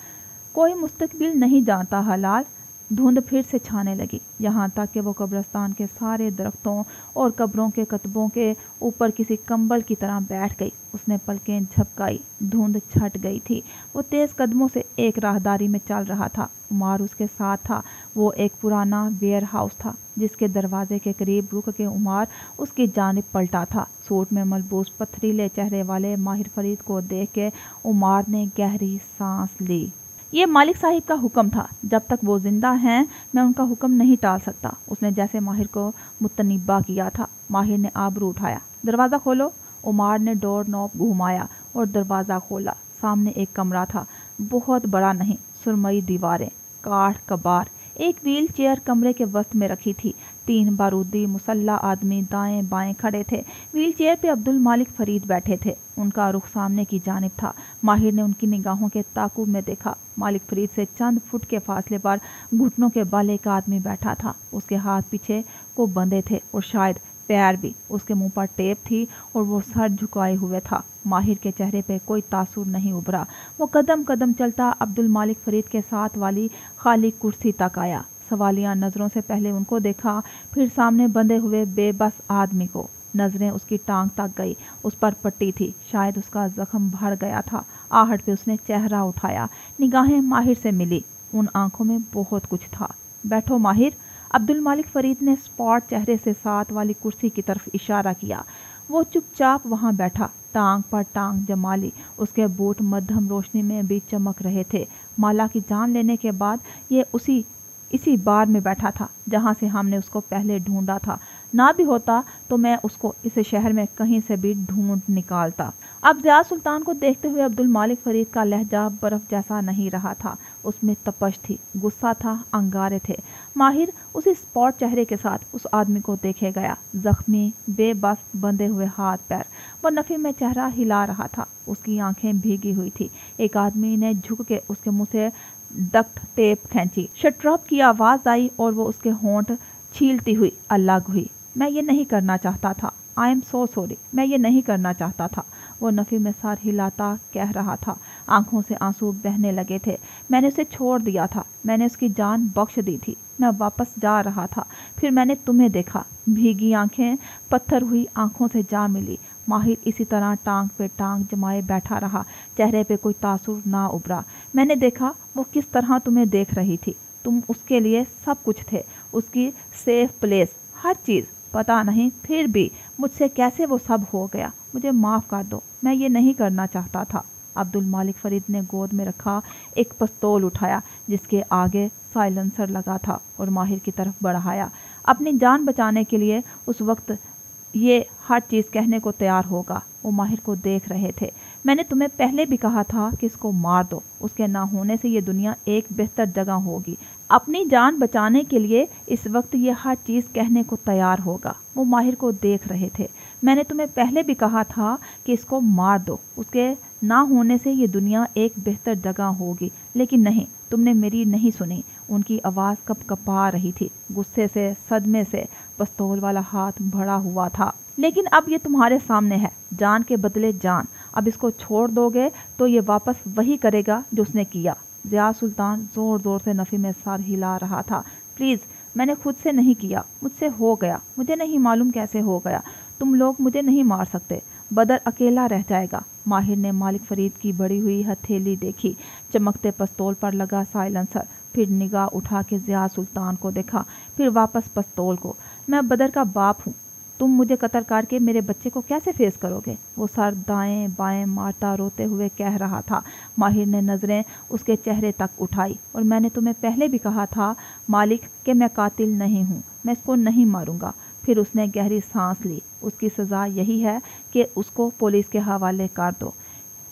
कोई मुस्तकबिल नहीं जानता हलाल, धुंध फिर से छाने लगी, यहाँ तक कि वो कब्रिस्तान के सारे दरख्तों और कब्रों के कतबों के ऊपर किसी कंबल की तरह बैठ गई। उसने पलकें झपकाई, धुंध छट गई थी। वो तेज़ कदमों से एक राहदारी में चल रहा था। उमार उसके साथ था। वो एक पुराना वेयर हाउस था जिसके दरवाजे के करीब रुक के उमार उसकी जानिब पलटा था। सूट में मलबूस पथरीले चेहरे वाले माहिर फरीद को देख के उमार ने गहरी सांस ली। ये मालिक साहिब का हुक्म था, जब तक वो जिंदा हैं मैं उनका हुक्म नहीं टाल सकता। उसने जैसे माहिर को मुतनिब्बा किया था। माहिर ने आबरू उठाया। दरवाज़ा खोलो। उमार ने डोर नॉब घुमाया और दरवाज़ा खोला। सामने एक कमरा था, बहुत बड़ा नहीं, सुरमई दीवारें, काठ कबार। एक व्हील चेयर कमरे के वस्त में रखी थी। 3 बारूदी मुसल्ला आदमी दाएं बाएं खड़े थे। व्हील चेयर पे अब्दुल मालिक फरीद बैठे थे। उनका रुख सामने की जानिब था। माहिर ने उनकी निगाहों के ताकुब में देखा। मालिक फरीद से चंद फुट के फासले पर घुटनों के बल एक आदमी बैठा था। उसके हाथ पीछे को बंधे थे और शायद पैर भी। उसके मुंह पर टेप थी और वो सर झुकाए हुए था। माहिर के चेहरे पे कोई तासुर नहीं उभरा। वो कदम कदम चलता अब्दुल मालिक फरीद के साथ वाली खाली कुर्सी तक आया। सवालिया नज़रों से पहले उनको देखा, फिर सामने बंधे हुए बेबस आदमी को। नज़रें उसकी टांग तक गई। उस पर पट्टी थी, शायद उसका जख्म भर गया था। आहट पे उसने चेहरा उठाया। निगाहें माहिर से मिली। उन आंखों में बहुत कुछ था। बैठो माहिर। अब्दुल मालिक फरीद ने स्पॉट चेहरे से साथ वाली कुर्सी की तरफ इशारा किया। वो चुपचाप वहां बैठा, टांग पर टांग जमा ली। उसके बूट मध्यम रोशनी में भी चमक रहे थे। माला की जान लेने के बाद ये इसी बार में बैठा था जहां से हमने उसको पहले ढूंढा था। ना भी होता तो मैं उसको इस शहर में कहीं से भी ढूंढ निकालता। अब ज़िया सुल्तान को देखते हुए अब्दुल मालिक फरीद का लहजा बर्फ जैसा नहीं रहा था। उसमें तपश थी, गुस्सा था, अंगारे थे। माहिर उसी स्पॉट चेहरे के साथ उस आदमी को देखे गया। जख्मी, बेबस, बंधे हुए हाथ पैर। वो नफी में चेहरा हिला रहा था। उसकी आंखें भीगी हुई थी। एक आदमी ने झुक के उसके मुंह से डक्ट टेप खींची। शट्रप की आवाज़ आई और वो उसके होंठ छीलती हुई अलग हुई। मैं ये नहीं करना चाहता था। I am so sorry. मैं ये नहीं करना चाहता था। वो नफी में सर हिलाता कह रहा था। आंखों से आंसू बहने लगे थे। मैंने उसे छोड़ दिया था। मैंने उसकी जान बख्श दी थी। मैं वापस जा रहा था। फिर मैंने तुम्हें देखा। भीगी आंखें पत्थर हुई आंखों से जा मिली। माहिर इसी तरह टांग पे टांग जमाए बैठा रहा। चेहरे पे कोई तासुर ना उभरा। मैंने देखा वो किस तरह तुम्हें देख रही थी। तुम उसके लिए सब कुछ थे, उसकी सेफ प्लेस, हर चीज़। पता नहीं फिर भी मुझसे कैसे वो सब हो गया। मुझे माफ़ कर दो। मैं ये नहीं करना चाहता था। अब्दुल मालिक फरीद ने गोद में रखा एक पिस्तौल उठाया जिसके आगे साइलेंसर लगा था और माहिर की तरफ बढ़ाया। अपनी जान बचाने के लिए उस वक्त ये हर चीज़ कहने को तैयार होगा। वो माहिर को देख रहे थे। मैंने तुम्हें पहले भी कहा था कि इसको मार दो। उसके ना होने से ये दुनिया एक बेहतर जगह होगी। अपनी जान बचाने के लिए इस वक्त ये हर चीज़ कहने को तैयार होगा। वो माहिर को देख रहे थे। मैंने तुम्हें पहले भी कहा था कि इसको मार दो। उसके ना होने से ये दुनिया एक बेहतर जगह होगी, लेकिन नहीं, तुमने मेरी नहीं सुनी। उनकी आवाज़ कपकपा रही थी, गुस्से से, सदमे से। पिस्तौल वाला हाथ भरा हुआ था। लेकिन अब ये तुम्हारे सामने है, जान के बदले जान। अब इसको छोड़ दोगे तो ये वापस वही करेगा जो उसने किया। ज़िया सुल्तान ज़ोर ज़ोर से नफ़ी में सर हिला रहा था। प्लीज़, मैंने खुद से नहीं किया, मुझसे हो गया। मुझे नहीं मालूम कैसे हो गया। तुम लोग मुझे नहीं मार सकते। बदर अकेला रह जाएगा। माहिर ने मालिक फरीद की बड़ी हुई हथेली देखी, चमकते पिस्तौल पर लगा साइलेंसर। फिर निगाह उठा के ज़िया सुल्तान को देखा, फिर वापस पिस्तौल को। मैं बदर का बाप हूँ। तुम मुझे कत्ल करके मेरे बच्चे को कैसे फेस करोगे? वो सर दाएं बाएं मारता रोते हुए कह रहा था। माहिर ने नज़रें उसके चेहरे तक उठाई। और मैंने तुम्हें पहले भी कहा था मालिक कि मैं कातिल नहीं हूँ, मैं इसको नहीं मारूंगा। फिर उसने गहरी सांस ली। उसकी सज़ा यही है कि उसको पुलिस के हवाले कर दो।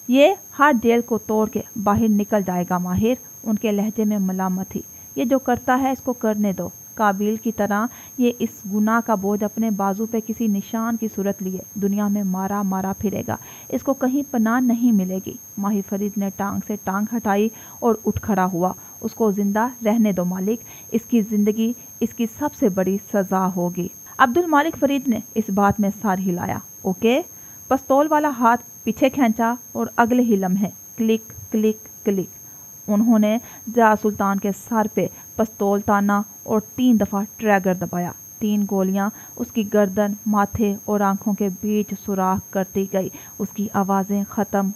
ये हर जेल को तोड़ के बाहर निकल जाएगा। माहिर, उनके लहजे में मलामत थी। ये जो करता है इसको करने दो। काबिल की तरह ये इस गुनाह का बोझ अपने बाजू पे किसी निशान की सूरत लिए दुनिया में मारा मारा फिरेगा। इसको कहीं पनाह नहीं मिलेगी। माहिर फरीद ने टांग से टांग हटाई और उठ खड़ा हुआ। उसको जिंदा रहने दो मालिक। इसकी ज़िंदगी इसकी सबसे बड़ी सज़ा होगी। अब्दुल मालिक फरीद ने इस बात में सर हिलाया। ओके। पिस्तौल वाला हाथ पीछे खींचा और अगले ही लम्हे क्लिक क्लिक क्लिक उन्होंने ज़िया सुल्तान के सर पे पस्तौल ताना और 3 दफ़ा ट्रैगर दबाया। 3 गोलियां उसकी गर्दन, माथे और आंखों के बीच सुराख करती गई। उसकी आवाज़ें ख़त्म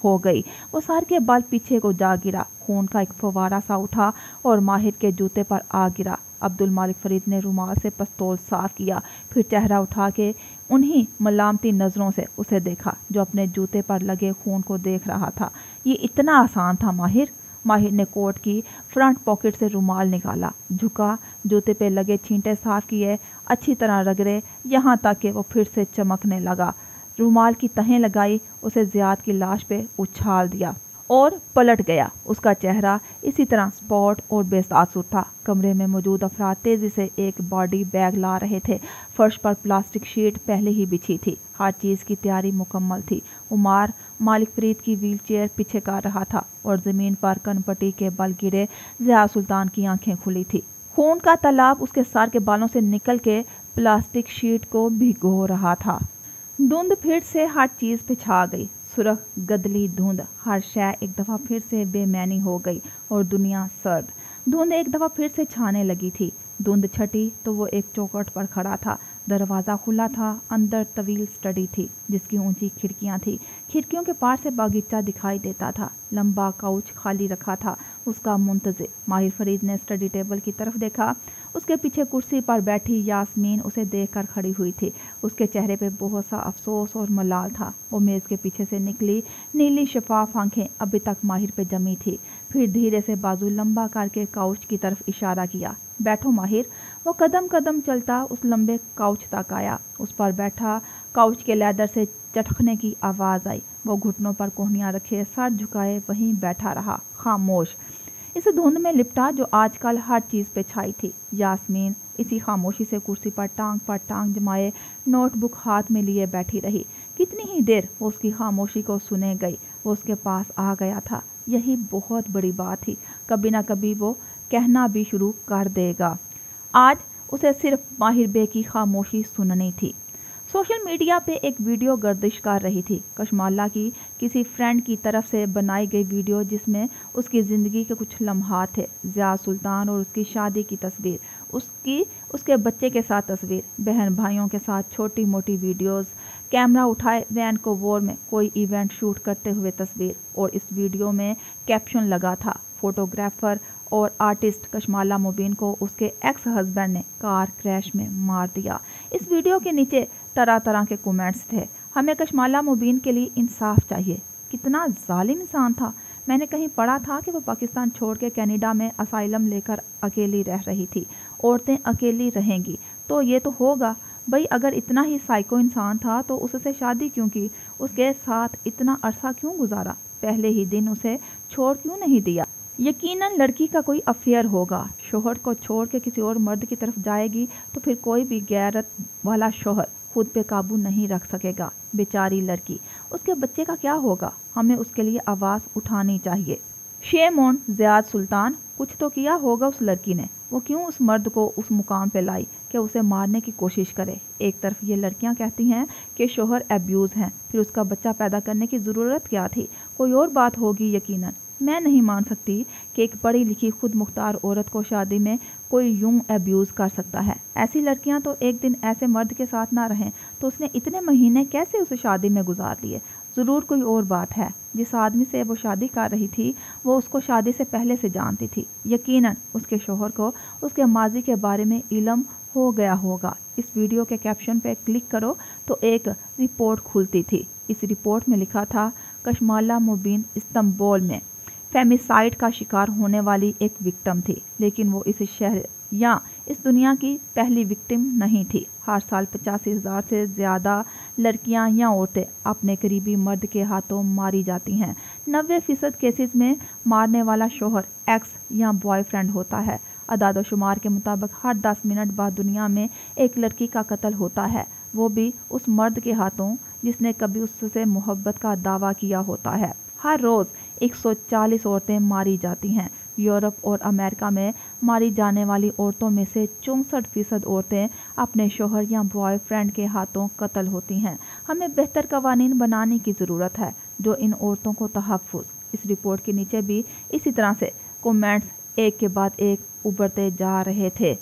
हो गई। वो सर के बल पीछे को जा गिरा। खून का एक फव्वारा सा उठा और माहिर के जूते पर आ गिरा। अब्दुल मालिक फरीद ने रुमाल से पस्तौल साफ किया, फिर चेहरा उठा के उन्हीं मलामती नज़रों से उसे देखा जो अपने जूते पर लगे खून को देख रहा था। ये इतना आसान था माहिर? माहिर ने कोट की फ्रंट पॉकेट से रुमाल निकाला, झुका, जूते पे लगे छींटे साफ किए, अच्छी तरह रगड़े, यहाँ तक कि वो फिर से चमकने लगा। रुमाल की तहें लगाई, उसे ज़ियाद की लाश पे उछाल दिया और पलट गया। उसका चेहरा इसी तरह स्पॉट और बेतासुर था। कमरे में मौजूद अफराद तेज़ी से एक बॉडी बैग ला रहे थे। फर्श पर प्लास्टिक शीट पहले ही बिछी थी। हर चीज़ की तैयारी मुकम्मल थी। उमार मालिक फरीद की व्हील चेयर पीछे कर रहा था और ज़मीन पर कनपट्टी के बल गिरे ज़ियाद सुल्तान की आंखें खुली थी। खून का तालाब उसके सर के बालों से निकल के प्लास्टिक शीट को भिगो रहा था। धुंध फिर से हर चीज़ पे छा गई। सुरख गदली धुंध, हर शय एक दफ़ा फिर से बेमैनी हो गई और दुनिया सर्द। धुंध एक दफ़ा फिर से छाने लगी थी। धुंध छटी तो वो एक चौखट पर खड़ा था। दरवाज़ा खुला था। अंदर तवील स्टडी थी जिसकी ऊंची खिड़कियां थी। खिड़कियों के पार से बागीचा दिखाई देता था। लंबा काउच खाली रखा था, उसका मुंतज़िर। माहिर फरीद ने स्टडी टेबल की तरफ देखा। उसके पीछे कुर्सी पर बैठी यास्मीन उसे देखकर खड़ी हुई थी। उसके चेहरे पे बहुत सा अफसोस और मलाल था। वो मेज़ के पीछे से निकली नीली शफाफ आंखें अभी तक माहिर पे जमी थी। फिर धीरे से बाजू लंबा करके काउच की तरफ इशारा किया। बैठो माहिर। वो कदम कदम चलता उस लंबे काउच तक आया। उस पर बैठा। काउच के लेदर से चटकने की आवाज़ आई। वो घुटनों पर कोहनियाँ रखे सर झुकाए वहीं बैठा रहा, खामोश। इस धुंध में लिपटा जो आजकल हर चीज़ पे छाई थी। यास्मीन इसी खामोशी से कुर्सी पर टांग जमाए नोटबुक हाथ में लिए बैठी रही। कितनी ही देर वो उसकी खामोशी को सुने गई। वो उसके पास आ गया था। यही बहुत बड़ी बात थी। कभी ना कभी वो कहना भी शुरू कर देगा। आज उसे सिर्फ माहिर बे की खामोशी सुननी थी। सोशल मीडिया पे एक वीडियो गर्दिश कर रही थी, कशमाला की किसी फ्रेंड की तरफ से बनाई गई वीडियो जिसमें उसकी ज़िंदगी के कुछ लम्हात थे। ज़ियाद सुल्तान और उसकी शादी की तस्वीर, उसके बच्चे के साथ तस्वीर, बहन भाइयों के साथ छोटी मोटी वीडियोस, कैमरा उठाए वैनकूवर में कोई इवेंट शूट करते हुए तस्वीर। और इस वीडियो में कैप्शन लगा था, फोटोग्राफर और आर्टिस्ट कशमाला मुबीन को उसके एक्स हस्बैंड ने कार क्रैश में मार दिया। इस वीडियो के नीचे तरह तरह के कमेंट्स थे। हमें कशमाला मुबीन के लिए इंसाफ चाहिए। कितना जालिम इंसान था। मैंने कहीं पढ़ा था कि वो पाकिस्तान छोड़ के कनाडा में असाइलम लेकर अकेली रह रही थी। औरतें अकेली रहेंगी तो ये तो होगा भाई। अगर इतना ही साइको इंसान था तो उससे शादी क्यों की? उसके साथ इतना अरसा क्यों गुजारा? पहले ही दिन उसे छोड़ क्यों नहीं दिया? यकीनन लड़की का कोई अफेयर होगा। शोहर को छोड़ के किसी और मर्द की तरफ जाएगी तो फिर कोई भी गैरत वाला शोहर खुद पे काबू नहीं रख सकेगा। बेचारी लड़की, उसके बच्चे का क्या होगा? हमें उसके लिए आवाज़ उठानी चाहिए। शेम ऑन ज़ियाद सुल्तान। कुछ तो किया होगा उस लड़की ने। वो क्यों उस मर्द को उस मुकाम पे लाई कि उसे मारने की कोशिश करे? एक तरफ ये लड़कियां कहती हैं कि शोहर एब्यूज़ हैं, फिर उसका बच्चा पैदा करने की ज़रूरत क्या थी? कोई और बात होगी यकीनन। मैं नहीं मान सकती कि एक पढ़ी लिखी खुद मुख्तार औरत को शादी में कोई यूं एब्यूज़ कर सकता है। ऐसी लड़कियां तो एक दिन ऐसे मर्द के साथ ना रहें तो उसने इतने महीने कैसे उसे शादी में गुजार लिए? ज़रूर कोई और बात है। जिस आदमी से वो शादी कर रही थी वो उसको शादी से पहले से जानती थी। यकीनन उसके शोहर को उसके माजी के बारे में इल्म हो गया होगा। इस वीडियो के कैप्शन पे क्लिक करो तो एक रिपोर्ट खुलती थी। इस रिपोर्ट में लिखा था, कशमाला मुबीन इस्तांबुल में फेमिसाइड का शिकार होने वाली एक विक्टिम थी, लेकिन वो इस शहर या इस दुनिया की पहली विक्टिम नहीं थी। हर साल 85,000 से ज़्यादा लड़कियां या औरतें अपने करीबी मर्द के हाथों मारी जाती हैं। 90% केसेस में मारने वाला शोहर एक्स या बॉयफ्रेंड होता है। अदाद-ओ-शुमार के मुताबिक हर 10 मिनट बाद दुनिया में एक लड़की का कत्ल होता है, वो भी उस मर्द के हाथों जिसने कभी उससे मोहब्बत का दावा किया होता है। हर रोज़ 140 औरतें मारी जाती हैं। यूरोप और अमेरिका में मारी जाने वाली औरतों में से 64% औरतें अपने शोहर या बॉयफ्रेंड के हाथों कत्ल होती हैं। हमें बेहतर कवानीन बनाने की ज़रूरत है जो इन औरतों को तहफ़्फ़ुज़। इस रिपोर्ट के नीचे भी इसी तरह से कमेंट्स ایک کے بعد ایक ابھرتے جا رہے تھے۔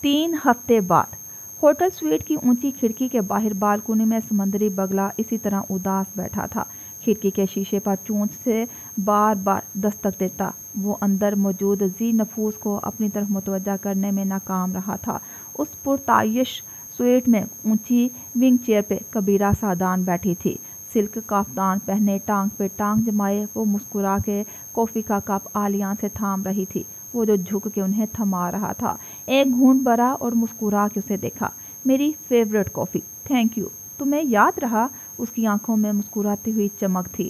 3 ہفتے بعد ہوٹل سویٹ کی اونچی کھڑکی کے باہر بالکونی میں سمندری بگلا اسی طرح اداس بیٹھا تھا۔ کھڑکی کے شیشے پر چونچ سے بار بار دستک دیتا۔ وہ اندر موجود ذی نفوس کو اپنی طرف متوجہ کرنے میں ناکام رہا تھا۔ اس پرتعیش سویٹ میں اونچی ونگ چیئر پہ کبیرہ سعدان بیٹھی تھی، سلک کافتان پہنے، ٹانگ پہ ٹانگ جمائے وہ مسکرا کے کافی کا کپ عالیان سے تھام رہی تھی، وہ جو جھک کے انہیں تھما رہا تھا۔ ایک گھونٹ بھرا اور مسکرا کے اسے دیکھا۔ میری فیورٹ کافی، تھینک یو، تمہیں یاد رہا؟ اس کی آنکھوں میں مسکراتی ہوئی چمک تھی۔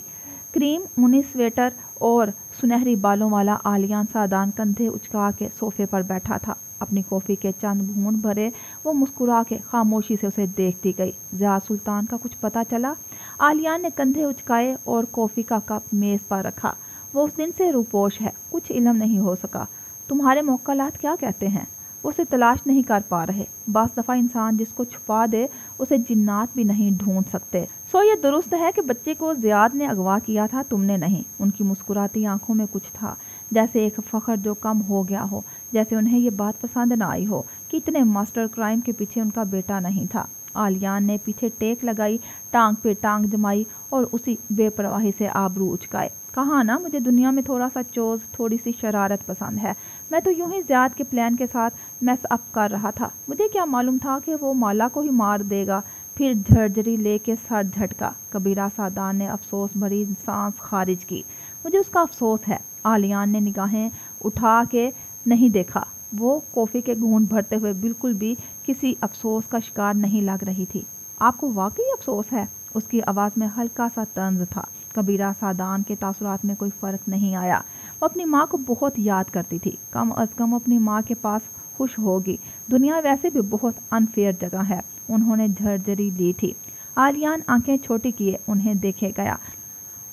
کریم اونی سویٹر اور سنہری بالوں والا عالیان سعدان کندھے اچکا کے صوفے پر بیٹھا تھا۔ اپنی کافی کے چند گھونٹ بھرے وہ مسکرا کے خاموشی سے اسے دیکھتی گئی۔ ضیاء سلطان کا کچھ پتہ چلا؟ عالیان نے کندھے اچکائے اور کافی کا کپ میز پر رکھا۔ وہ اس دن سے روپوش ہے، کچھ علم نہیں ہو سکا۔ تمہارے موکلات کیا کہتے ہیں؟ وہ اسے تلاش نہیں کر پا رہے۔ بعض دفعہ انسان جس کو چھپا دے اسے جنات بھی نہیں ڈھونڈ سکتے۔ سو یہ درست ہے کہ بچے کو زیاد نے اغوا کیا تھا، تم نے نہیں؟ ان کی مسکراتی آنکھوں میں کچھ تھا، جیسے ایک فخر جو کم ہو گیا ہو، جیسے انہیں یہ بات پسند نہ آئی ہو کہ اتنے ماسٹر کرائم کے پیچھے ان کا بیٹا نہیں تھا۔ عالیان نے پیچھے ٹیک لگائی، ٹانگ پہ ٹانگ جمائی اور اسی بے پرواہی سے آبرو اچکائے۔ کہا نا مجھے دنیا میں تھوڑا سا چوز، تھوڑی سی شرارت پسند ہے۔ میں تو یوں ہی زیاد کے پلان کے ساتھ میس اپ کر رہا تھا۔ مجھے کیا معلوم تھا کہ وہ مالا کو ہی مار دے گا۔ پھر جھرجری لے کے سر جھٹکا۔ کبیرہ سعدان نے افسوس بھری سانس خارج کی۔ مجھے اس کا افسوس ہے۔ عالیان نے نگاہیں اٹھا کے نہیں دیکھا۔ وہ کافی کے گھونٹ بھرتے ہوئے بالکل بھی کسی افسوس کا شکار نہیں لگ رہی تھی۔ آپ کو واقعی افسوس ہے؟ اس کی آواز میں ہلکا سا طنز تھا۔ کبیرہ سعدان کے تاثرات میں کوئی فرق نہیں آیا۔ وہ اپنی ماں کو بہت یاد کرتی تھی۔ کم از کم اپنی ماں کے پاس خوش ہوگی۔ دنیا ویسے بھی بہت انفیئر جگہ ہے۔ انہوں نے جھرجری لی تھی۔ عالیان آنکھیں چھوٹی کیے انہیں دیکھے گیا۔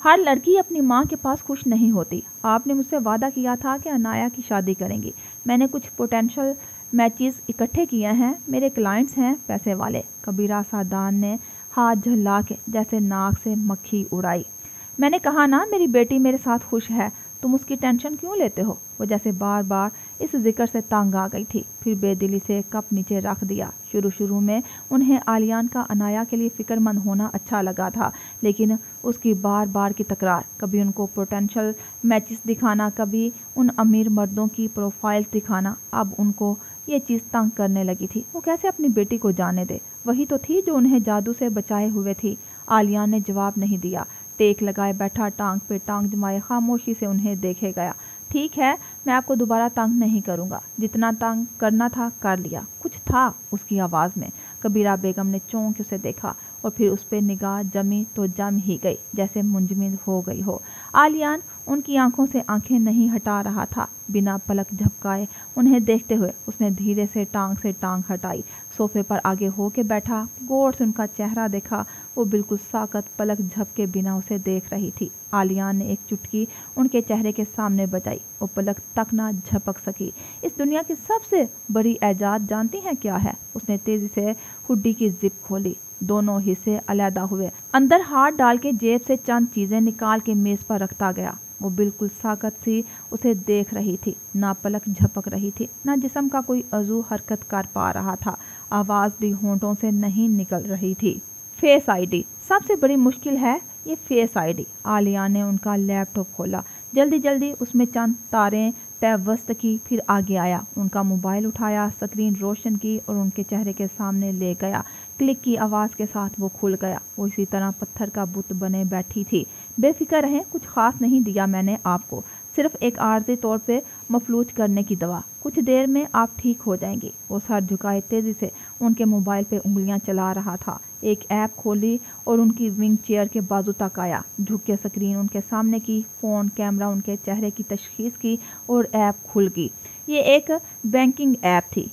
ہر لڑکی اپنی ماں کے پاس خوش نہیں ہوتی۔ آپ نے مجھ سے وعدہ کیا تھا کہ عنایا کی شادی کریں گی۔ میں نے کچھ پوٹینشل میچز اکٹھے کیے ہیں، میرے کلائنٹس ہیں پیسے والے۔ کبیرہ سعدان نے ہاتھ جھلا کے جیسے ناک سے مکھی اڑائی۔ میں نے کہا نا میری بیٹی میرے ساتھ خوش ہے، تم اس کی ٹینشن کیوں لیتے ہو؟ وہ جیسے بار بار اس ذکر سے تنگ آ گئی تھی، پھر بے دلی سے کپ نیچے رکھ دیا۔ شروع میں انہیں عالیان کا عنایا کے لیے فکر مند ہونا اچھا لگا تھا، لیکن اس کی بار بار کی تکرار، کبھی ان کو پوٹینشل میچز دکھانا، کبھی ان امیر مردوں کی پروفائل دکھانا، اب ان کو یہ چیز تنگ کرنے لگی تھی۔ وہ کیسے اپنی بیٹی کو جانے دے؟ وہی تو تھی جو انہیں جادو سے بچائے ہوئے تھی۔ عالیان نے جواب نہیں دیا۔ ٹیک لگائے بیٹھا، ٹانگ پہ ٹانگ جمائے خاموشی سے انہیں دیکھے گیا۔ ٹھیک ہے، میں آپ کو دوبارہ تنگ نہیں کروں گا، جتنا تنگ کرنا تھا کر لیا۔ کچھ تھا اس کی آواز میں۔ کبیرہ بیگم نے چونک اسے دیکھا اور پھر اس پہ نگاہ جمی تو جم ہی گئی، جیسے منجمد ہو گئی ہو۔ عالیان ان کی آنکھوں سے آنکھیں نہیں ہٹا رہا تھا۔ بنا پلک جھپکائے انہیں دیکھتے ہوئے اس نے دھیرے سے ٹانگ ہٹائی، صوفے پر آگے ہو کے بیٹھا، غور سے ان کا چہرہ دیکھا۔ وہ بالکل ساکت، پلک جھپکے بنا اسے دیکھ رہی تھی۔ عالیان نے ایک چٹکی ان کے چہرے کے سامنے بجائی۔ وہ پلک تک نہ جھپک سکی۔ اس دنیا کی سب سے بڑی ایجاد جانتی ہیں کیا ہے؟ اس نے تیزی سے ہڈی کی زپ کھولی۔ دونوں حصے علیحدہ ہوئے۔ اندر ہاتھ ڈال کے جیب سے چند چیزیں نکال کے میز پر رکھتا گیا۔ وہ بالکل ساکت سی اسے دیکھ رہی تھی، نہ پلک جھپک رہی تھی، نہ جسم کا کوئی عضو حرکت کر پا رہا تھا، آواز بھی ہونٹوں سے نہیں نکل رہی تھی۔ فیس آئی ڈی سب سے بڑی مشکل ہے، یہ فیس آئی ڈی۔ عالیان نے ان کا لیپ ٹاپ کھولا، جلدی اس میں چند تاریں پیوست کی، پھر آگے آیا، ان کا موبائل اٹھایا، سکرین روشن کی اور ان کے چہرے کے سامنے لے گیا۔ کلک کی آواز کے ساتھ وہ کھل گیا۔ وہ اسی طرح پتھر کا بت بنے بیٹھی تھی۔ بے فکر رہیں، کچھ خاص نہیں دیا میں نے آپ کو، صرف ایک عارضی طور پہ مفلوج کرنے کی دوا، کچھ دیر میں آپ ٹھیک ہو جائیں گی۔ وہ سر جھکائے تیزی سے ان کے موبائل پہ انگلیاں چلا رہا تھا۔ ایک ایپ کھولی اور ان کی ونگ چیئر کے بازو تک آیا، جھک کے سکرین ان کے سامنے کی، فون کیمرہ ان کے چہرے کی تشخیص کی اور ایپ کھل گئی۔ یہ ایک بینکنگ ایپ تھی۔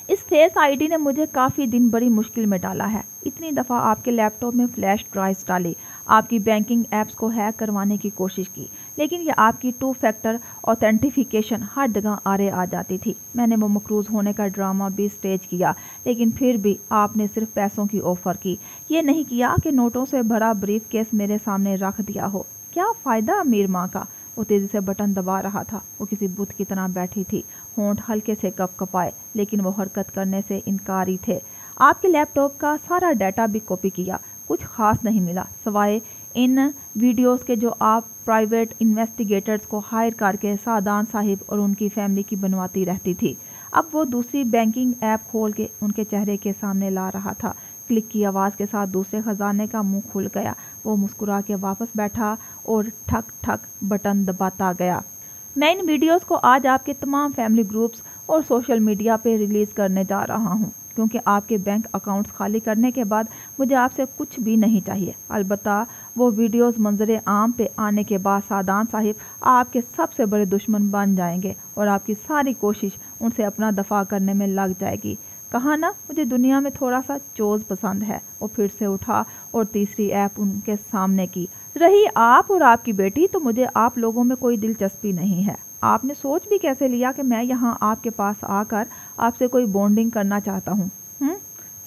اس فیس آئی ڈی نے مجھے کافی دن بڑی مشکل میں ڈالا ہے۔ اتنی دفعہ آپ کے لیپ ٹاپ میں فلیش ڈرائیوز ڈالی، آپ کی بینکنگ ایپس کو ہیک کروانے کی کوشش کی، لیکن یہ آپ کی 2 فیکٹر آتھینٹیفیکیشن ہر جگہ آرے آ جاتی تھی۔ میں نے وہ مقروض ہونے کا ڈرامہ بھی سٹیج کیا، لیکن پھر بھی آپ نے صرف پیسوں کی آفر کی، یہ نہیں کیا کہ نوٹوں سے بھرا بریف کیس میرے سامنے رکھ دیا ہو۔ کیا فائدہ امیر ماں کا؟ वो तेज़ी से बटन दबा रहा था। वो किसी बुत की तरह बैठी थी, होंठ हल्के से कँपाए, लेकिन वो हरकत करने से इनकारी थे। आपके लैपटॉप का सारा डाटा भी कॉपी किया, कुछ खास नहीं मिला सिवाय इन वीडियोस के जो आप प्राइवेट इन्वेस्टिगेटर्स को हायर करके सादान साहिब और उनकी फैमिली की बनवाती रहती थी। अब वो दूसरी बैंकिंग ऐप खोल के उनके चेहरे के सामने ला रहा था। क्लिक की आवाज़ के साथ दूसरे खजाने का मुंह खुल गया। वो मुस्कुरा के वापस बैठा और ठक ठक बटन दबाता गया। मैं इन वीडियोस को आज आपके तमाम फैमिली ग्रुप्स और सोशल मीडिया पे रिलीज़ करने जा रहा हूँ, क्योंकि आपके बैंक अकाउंट्स खाली करने के बाद मुझे आपसे कुछ भी नहीं चाहिए। अलबत्ता वो वीडियोस मंजरे आम पे आने के बाद सादान साहिब आपके सबसे बड़े दुश्मन बन जाएंगे और आपकी सारी कोशिश उनसे अपना दफा करने में लग जाएगी। कहा ना, मुझे दुनिया में थोड़ा सा चोज़ पसंद है। वो फिर से उठा और तीसरी ऐप उनके सामने की। रही आप और आपकी बेटी, तो मुझे आप लोगों में कोई दिलचस्पी नहीं है। आपने सोच भी कैसे लिया कि मैं यहाँ आपके पास आकर आपसे कोई बॉन्डिंग करना चाहता हूँ?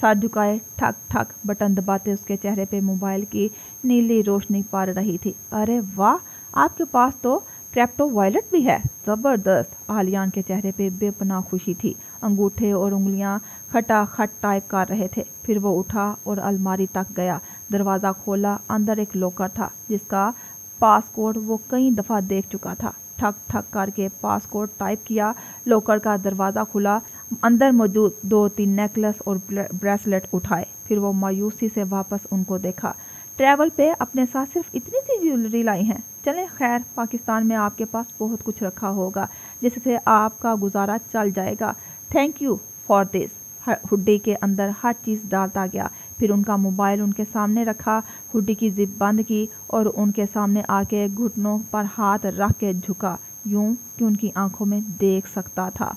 सर झुकाए ठक ठक बटन दबाते उसके चेहरे पे मोबाइल की नीली रोशनी पड़ रही थी। अरे वाह, आपके पास तो क्रिप्टो वॉलेट भी है, ज़बरदस्त। आलियान के चेहरे पे बेपनाह खुशी थी। अंगूठे और उंगलियां खटाखट टाइप कर रहे थे। फिर वो उठा और अलमारी तक गया। दरवाज़ा खोला। अंदर एक लॉकर था जिसका पासकोड वो कई दफ़ा देख चुका था। ठक ठक करके पासकोड टाइप किया। लॉकर का दरवाज़ा खुला। अंदर मौजूद 2-3 नेकलेस और ब्रेसलेट उठाए। फिर वो मायूसी से वापस उनको देखा। ट्रैवल पे अपने साथ सिर्फ इतनी सी ज्वेलरी लाई हैं? चलें, खैर, पाकिस्तान में आपके पास बहुत कुछ रखा होगा जिससे आपका गुजारा चल जाएगा। Thank you for this. Hoodie के अंदर हर चीज़ डालता गया। फिर उनका मोबाइल उनके सामने रखा, हुड्डी की जिप बंद की और उनके सामने आके घुटनों पर हाथ रख के झुका, यूं कि उनकी आंखों में देख सकता था।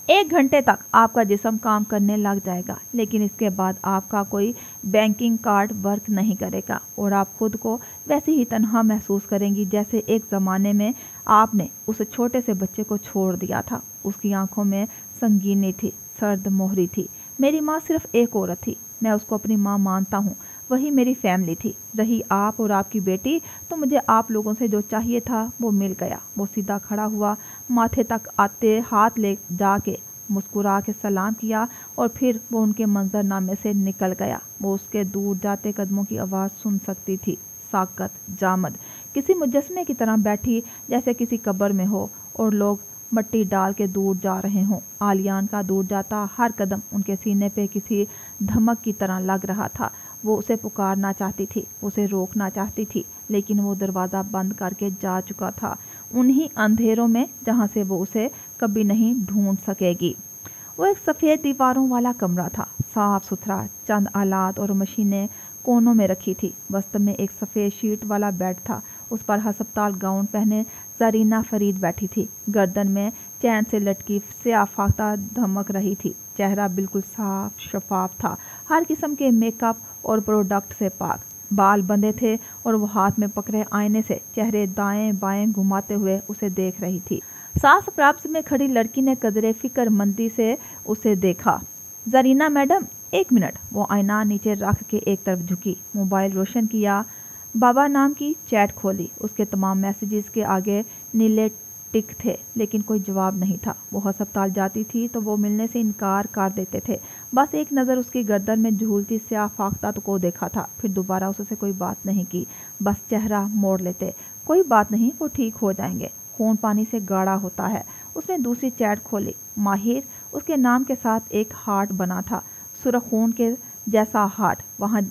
1 घंटे तक आपका जिस्म काम करने लग जाएगा, लेकिन इसके बाद आपका कोई बैंकिंग कार्ड वर्क नहीं करेगा और आप खुद को वैसे ही तन्हा महसूस करेंगी जैसे एक ज़माने में आपने उस छोटे से बच्चे को छोड़ दिया था। उसकी आंखों में संगीनी थी, सर्द मोहरी थी। मेरी माँ सिर्फ एक औरत थी, मैं उसको अपनी माँ मानता हूँ, वही मेरी फैमिली थी। रही आप और आपकी बेटी, तो मुझे आप लोगों से जो चाहिए था वो मिल गया। वो सीधा खड़ा हुआ, माथे तक आते हाथ ले जाके मुस्कुरा के सलाम किया और फिर वो उनके मंजरनामे से निकल गया। वो उसके दूर जाते कदमों की आवाज़ सुन सकती थी। साकत जामद किसी मुजस्मे की तरह बैठी, जैसे किसी कब्र में हो और लोग मट्टी डाल के दूर जा रहे हों। आलियान का दूर जाता हर कदम उनके सीने पे किसी धमक की तरह लग रहा था। वो उसे पुकारना चाहती थी, उसे रोकना चाहती थी, लेकिन वो दरवाज़ा बंद करके जा चुका था, उन्हीं अंधेरों में जहाँ से वो उसे कभी नहीं ढूंढ सकेगी। वो एक सफ़ेद दीवारों वाला कमरा था, साफ सुथरा। चंद आलात और मशीनें कोनों में रखी थी। वस्त में एक सफ़ेद शीट वाला बेड था। उस पर हस्पताल गाउन पहने जरीना फरीद बैठी थी। गर्दन में चैन से लटकी स्याह फाख्ता धमक रही थी। चेहरा बिल्कुल साफ शफाफ था, हर किस्म के मेकअप और प्रोडक्ट से पाक। बाल बंधे थे और वो हाथ में पकड़े आईने से चेहरे दाएं बाएं घुमाते हुए उसे देख रही थी। सास प्राप्त में खड़ी लड़की ने कदरे फिक्रमंदी से उसे देखा। Zarina madam, 1 minute. वो आईना नीचे रख के एक तरफ झुकी, मोबाइल रोशन किया, बाबा नाम की चैट खोली। उसके तमाम मैसेजेस के आगे नीले टिक थे, लेकिन कोई जवाब नहीं था। वो अस्पताल जाती थी तो वो मिलने से इनकार कर देते थे। बस एक नज़र उसकी गर्दन में झूलती स्याह फाख्ता को देखा था, फिर दोबारा उससे कोई बात नहीं की, बस चेहरा मोड़ लेते। कोई बात नहीं, वो ठीक हो जाएंगे, खून पानी से गाढ़ा होता है। उसने दूसरी चैट खोली। माहिर, उसके नाम के साथ एक हार्ट बना था, सुर्ख खून के जैसा हार्ट। वहाँ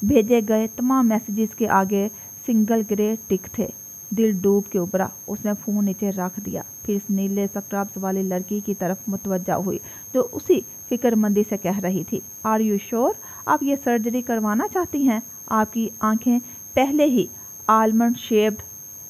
भेजे गए तमाम मैसेजेस के आगे सिंगल ग्रे टिक थे। दिल डूब के उभरा। उसने फ़ोन नीचे रख दिया, फिर इस नीले स्क्रब्स वाली लड़की की तरफ मुतवज्जा हुई जो उसी फिक्रमंदी से कह रही थी, आर यू श्योर आप ये सर्जरी करवाना चाहती हैं? आपकी आंखें पहले ही आलमंड शेप्ड।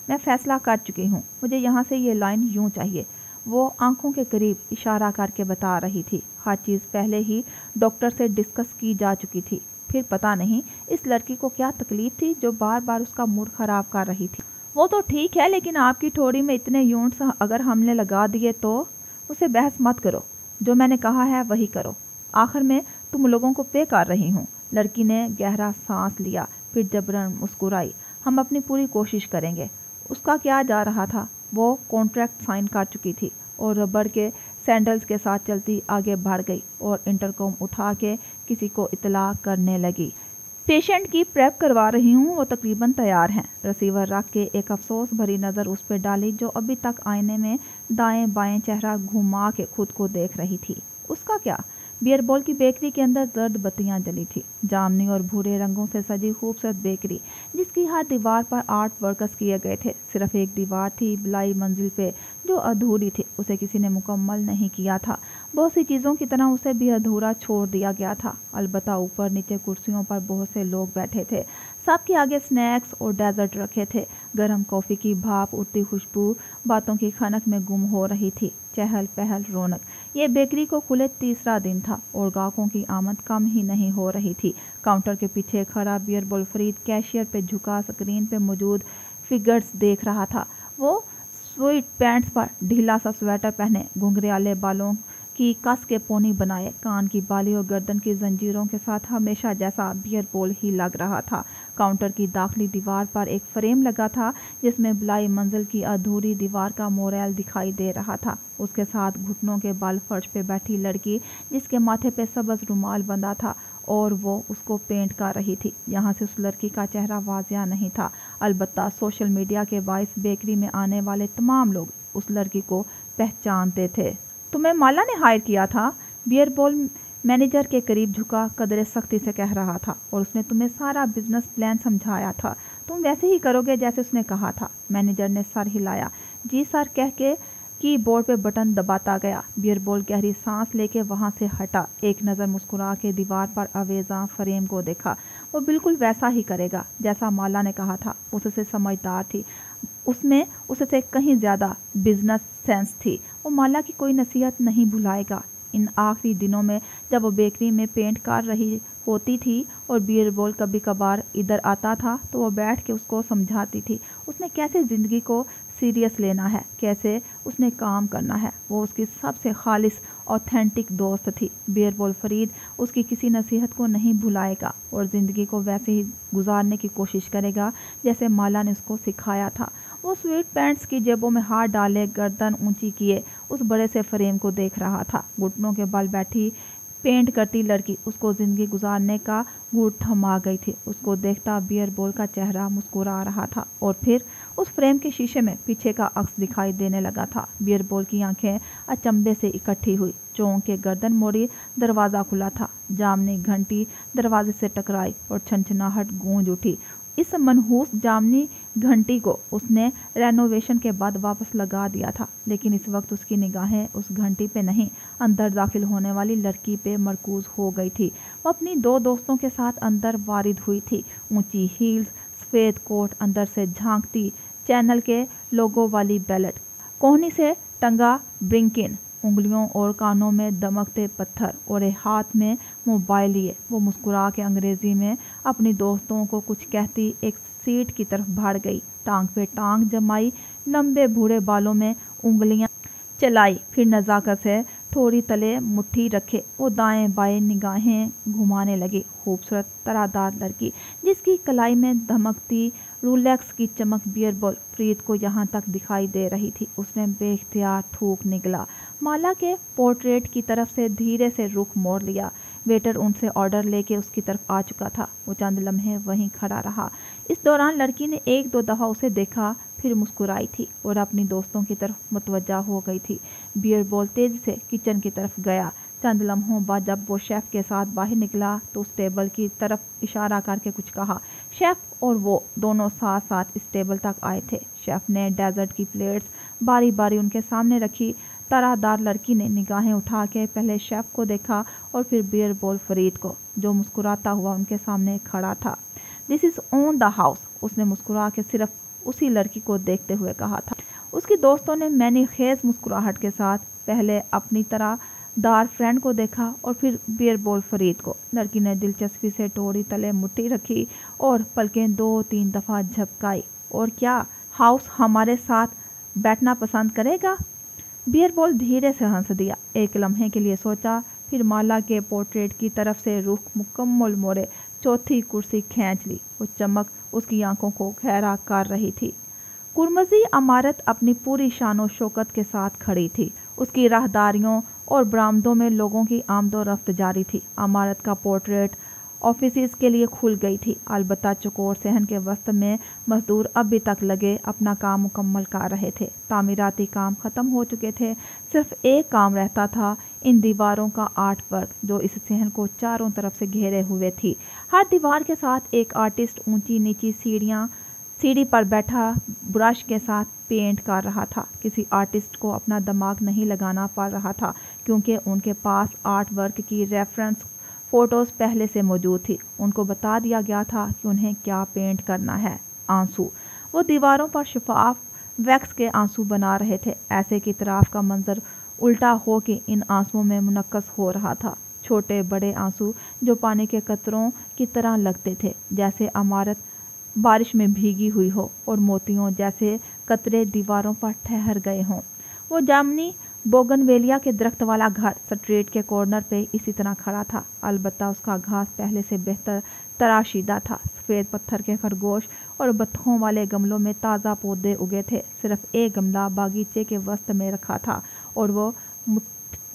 मैं फ़ैसला कर चुकी हूँ, मुझे यहाँ से ये लाइन यूँ चाहिए। वो आंखों के करीब इशारा करके बता रही थी। हर चीज़ पहले ही डॉक्टर से डिस्कस की जा चुकी थी। फिर पता नहीं इस लड़की को क्या तकलीफ थी जो बार बार उसका मूड ख़राब कर रही थी। वो तो ठीक है, लेकिन आपकी ठोड़ी में इतने यूनिट्स अगर हमने लगा दिए तो? उसे बहस मत करो, जो मैंने कहा है वही करो। आखिर में तुम लोगों को पे कर रही हूँ। लड़की ने गहरा सांस लिया, फिर जबरन मुस्कुराई। हम अपनी पूरी कोशिश करेंगे। اس کا کیا جا رہا تھا؟ وہ کانٹریکٹ سائن کر چکی تھی اور ربڑ کے سینڈلز کے ساتھ چلتی آگے بڑھ گئی اور انٹرکام اٹھا کے کسی کو اطلاع کرنے لگی۔ پیشنٹ کی پریپ کروا رہی ہوں، وہ تقریباً تیار ہیں۔ ریسیور رکھ کے ایک افسوس بھری نظر اس پہ ڈالی جو ابھی تک آئینے میں دائیں بائیں چہرہ گھما کے خود کو دیکھ رہی تھی۔ اس کا کیا؟ بیئر بول کی بیکری کے اندر زرد بتیاں جلی تھی، جامنی اور بھورے رنگوں سے سجی خوبصورت بیکری جس کی ہر دیوار پر آرٹ ورکس کیے گئے تھے۔ صرف ایک دیوار تھی بلائی منزل پہ جو ادھوری تھی، اسے کسی نے مکمل نہیں کیا تھا۔ بہت سی چیزوں کی طرح اسے بھی ادھورا چھوڑ دیا گیا تھا، البتہ اوپر نیچے کرسیوں پر بہت سے لوگ بیٹھے تھے، سب کے آگے سنیکس اور ڈیزرٹ رکھے تھے۔ گرم کافی کی بھاپ، اڑتی خوشبو باتوں کی خنک میں گم ہو رہی تھی، چہل پہل رونق۔ یہ بیکری کو کھلے تیسرا دن تھا اور گاہکوں کی آمد کم ہی نہیں ہو رہی تھی۔ کاؤنٹر کے پیچھے کھڑا بیئر بول فرید کیشیئر پہ جھکا اسکرین پہ موجود فگرز دیکھ رہا تھا۔ وہ سویٹ پینٹس پر ڈھیلا سا سویٹر پہنے، گھنگریالے بالوں کی کس کے پونی بنائے، کان کی بالی اور گردن کی زنجیروں کے ساتھ ہمیشہ جیسا بیئر بول ہی لگ رہا تھا۔ کاؤنٹر کی داخلی دیوار پر ایک فریم لگا تھا جس میں بلائی منزل کی ادھوری دیوار کا موریل دکھائی دے رہا تھا۔ اس کے ساتھ گھٹنوں کے بل فرش پہ بیٹھی لڑکی جس کے ماتھے پہ سبز رومال بندھا تھا اور وہ اس کو پینٹ کر رہی تھی۔ یہاں سے اس لڑکی کا چہرہ واضح نہیں تھا، البتہ سوشل میڈیا کے باعث بیکری میں آنے والے تمام لوگ اس لڑکی کو پہچانتے تھے۔ تمہیں مالا نے ہائر کیا تھا؟ بیئر بول مینیجر کے قریب جھکا قدرے سختی سے کہہ رہا تھا، اور اس نے تمہیں سارا بزنس پلان سمجھایا تھا، تم ویسے ہی کرو گے جیسے اس نے کہا تھا۔ مینیجر نے سر ہلایا۔ جی سر کہہ کے کی بورڈ پہ بٹن دباتا گیا۔ بیئر بول گہری سانس لے کے وہاں سے ہٹا، ایک نظر مسکرا کے دیوار پر آویزاں فریم کو دیکھا۔ وہ بالکل ویسا ہی کرے گا جیسا مالا نے کہا تھا۔ اس سے سمجھدار تھی، اس میں اس سے کہیں زیادہ بزنس سینس تھی۔ وہ مالا کی کوئی نصیحت نہیں بھلائے گا۔ ان آخری دنوں میں جب وہ بیکری میں پینٹ کر رہی ہوتی تھی اور بیئر بول کبھی کبھار ادھر آتا تھا تو وہ بیٹھ کے اس کو سمجھاتی تھی اس نے کیسے زندگی کو سیریس لینا ہے، کیسے اس نے کام کرنا ہے۔ وہ اس کی سب سے خالص اوتھینٹک دوست تھی۔ بیئر بول فرید اس کی کسی نصیحت کو نہیں بھلائے گا اور زندگی کو ویسے ہی گزارنے کی کوشش کرے گا جیسے مالا نے اس کو سکھایا تھا۔ وہ سویٹ پینٹس کی جیبوں میں ہاتھ ڈالے گردن اونچی کیے اس بڑے سے فریم کو دیکھ رہا تھا۔ گھٹنوں کے بل بیٹھی پینٹ کرتی لڑکی اس کو زندگی گزارنے کا گھوٹ تھما گئی تھی۔ اس کو دیکھتا بیئر بول کا چہرہ مسکرا رہا تھا اور پھر اس فریم کے شیشے میں پیچھے کا عکس دکھائی دینے لگا تھا۔ بیئر بول کی آنکھیں اچنبے سے اکٹھی ہوئی، چونک کے گردن موڑی، دروازہ کھلا تھا۔ جامنی گھنٹی دروازے سے ٹکرائی اور چھنچناہٹ گونج اٹھی۔ اس منحوس جامنی گھنٹی کو اس نے رینوویشن کے بعد واپس لگا دیا تھا، لیکن اس وقت اس کی نگاہیں اس گھنٹی پہ نہیں، اندر داخل ہونے والی لڑکی پہ مرکوز ہو گئی تھی۔ وہ اپنی دو دوستوں کے ساتھ اندر وارد ہوئی تھی، اونچی ہیلز، سفید کوٹ، اندر سے جھانکتی چینل کے لوگو والی بیلٹ، کوہنی سے ٹنگا برنکن، انگلیوں اور کانوں میں دمکتے پتھر اور ایک ہاتھ میں موبائل لیے۔ وہ مسکرا کے انگریزی میں اپنی دوستوں کو کچھ کہتی ایک سیٹ کی طرف بڑھ گئی، ٹانگ پہ ٹانگ جمائی، لمبے بھورے بالوں میں انگلیاں چلائی، پھر نزاکت سے تھوڑی تلے مٹھی رکھے وہ دائیں بائیں نگاہیں گھمانے لگی۔ خوبصورت طرح لڑکی جس کی کلائی میں دھمکتی رولیکس کی چمک بیئر بول فرید کو یہاں تک دکھائی دے رہی تھی۔ اس نے بے اختیار تھوک نکلا، مالا کے پورٹریٹ کی طرف سے دھیرے سے رخ موڑ لیا۔ ویٹر ان سے آرڈر لے کے اس کی طرف آ چکا تھا۔ وہ چند لمحے وہیں کھڑا رہا۔ اس دوران لڑکی نے ایک دو دفعہ اسے دیکھا، پھر مسکرائی تھی اور اپنی دوستوں کی طرف متوجہ ہو گئی تھی۔ بیئر بول تیزی سے کچن کی طرف گیا۔ چند لمحوں بعد جب وہ شیف کے ساتھ باہر نکلا تو اس ٹیبل کی طرف اشارہ کر کے کچھ کہا۔ شیف اور وہ دونوں ساتھ ساتھ اس ٹیبل تک آئے تھے۔ شیف نے ڈیزرٹ کی پلیٹس باری باری ان کے سامنے رکھی۔ طرح دار لڑکی نے نگاہیں اٹھا کے پہلے شیف کو دیکھا اور پھر بیئر بول فرید کو، جو مسکراتا ہوا ان کے سامنے کھڑا تھا۔ دس از آن دا ہاؤس، اس نے مسکرا کے صرف اسی لڑکی کو دیکھتے ہوئے کہا تھا۔ اس کی دوستوں نے معنی خیز مسکراہٹ کے ساتھ پہلے اپنی طرح دار فرینڈ کو دیکھا اور پھر بیئر بول فرید کو۔ لڑکی نے دلچسپی سے ٹوڑی تلے مٹھی رکھی اور پلکیں دو تین دفعہ جھپکائی۔ اور کیا ہاؤس ہمارے ساتھ بیٹھنا پسند کرے گا؟ بیئر بول دھیرے سے ہنس دیا، ایک لمحے کے لیے سوچا، پھر مالا کے پورٹریٹ کی طرف سے رخ مکمل موڑے چوتھی کرسی کھینچ لی۔ وہ چمک اس کی آنکھوں کو گہرا کر رہی تھی۔ कुर्मजी इमारत अपनी पूरी शान और शौकत के साथ खड़ी थी। उसकी राहदारियों और बरामदों में लोगों की आमदो रफ्त जारी थी। इमारत का पोर्ट्रेट ऑफिस के लिए खुल गई थी। अलबत्ता चकोर सहन के वस्त में मजदूर अभी तक लगे अपना काम मुकम्मल कर रहे थे। तामीराती काम ख़त्म हो चुके थे। सिर्फ एक काम रहता था, इन दीवारों का आर्ट वर्क जो इस सहन को चारों तरफ से घेरे हुए थी। हर दीवार के साथ एक आर्टिस्ट ऊंची नीची सीढ़ी पर बैठा ब्रश के साथ पेंट कर रहा था। किसी आर्टिस्ट को अपना दिमाग नहीं लगाना पड़ रहा था, क्योंकि उनके पास आर्ट वर्क की रेफरेंस फ़ोटोज़ पहले से मौजूद थी। उनको बता दिया गया था कि उन्हें क्या पेंट करना है। आंसू। वो दीवारों पर शफाफ वैक्स के आंसू बना रहे थे। ऐसे की तरफ का मंजर उल्टा हो के इन आंसुओं में मुनक्कस हो रहा था। छोटे बड़े आंसू जो पानी के कतरों की तरह लगते थे, जैसे इमारत बारिश में भीगी हुई हो और मोतियों जैसे कतरे दीवारों पर ठहर गए हों। वो जामनी बोगनवेलिया के दरख्त वाला घर स्ट्रीट के कॉर्नर पे इसी तरह खड़ा था। अलबत्ता उसका घास पहले से बेहतर तराशीदा था। सफ़ेद पत्थर के खरगोश और बत्तखों वाले गमलों में ताज़ा पौधे उगे थे। सिर्फ एक गमला बागीचे के वस्त में रखा था और वो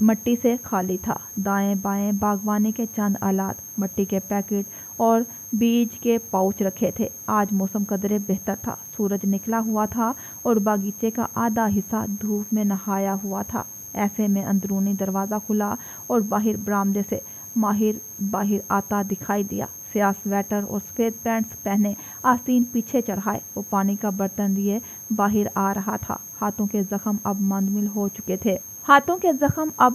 मट्टी से खाली था। दाएं बाएं बागवानी के चंद आलात, मट्टी के पैकेट और बीज के पाउच रखे थे। आज मौसम कदरे बेहतर था। सूरज निकला हुआ था और बागीचे का आधा हिस्सा धूप में नहाया हुआ था। ऐसे में अंदरूनी दरवाज़ा खुला और बाहर बरामदे से माहिर बाहर आता दिखाई दिया। स्याह स्वेटर और सफ़ेद पैंट्स पहने, आस्तीन पीछे चढ़ाए, वो पानी का बर्तन लिए बाहर आ रहा था। हाथों के जख्म अब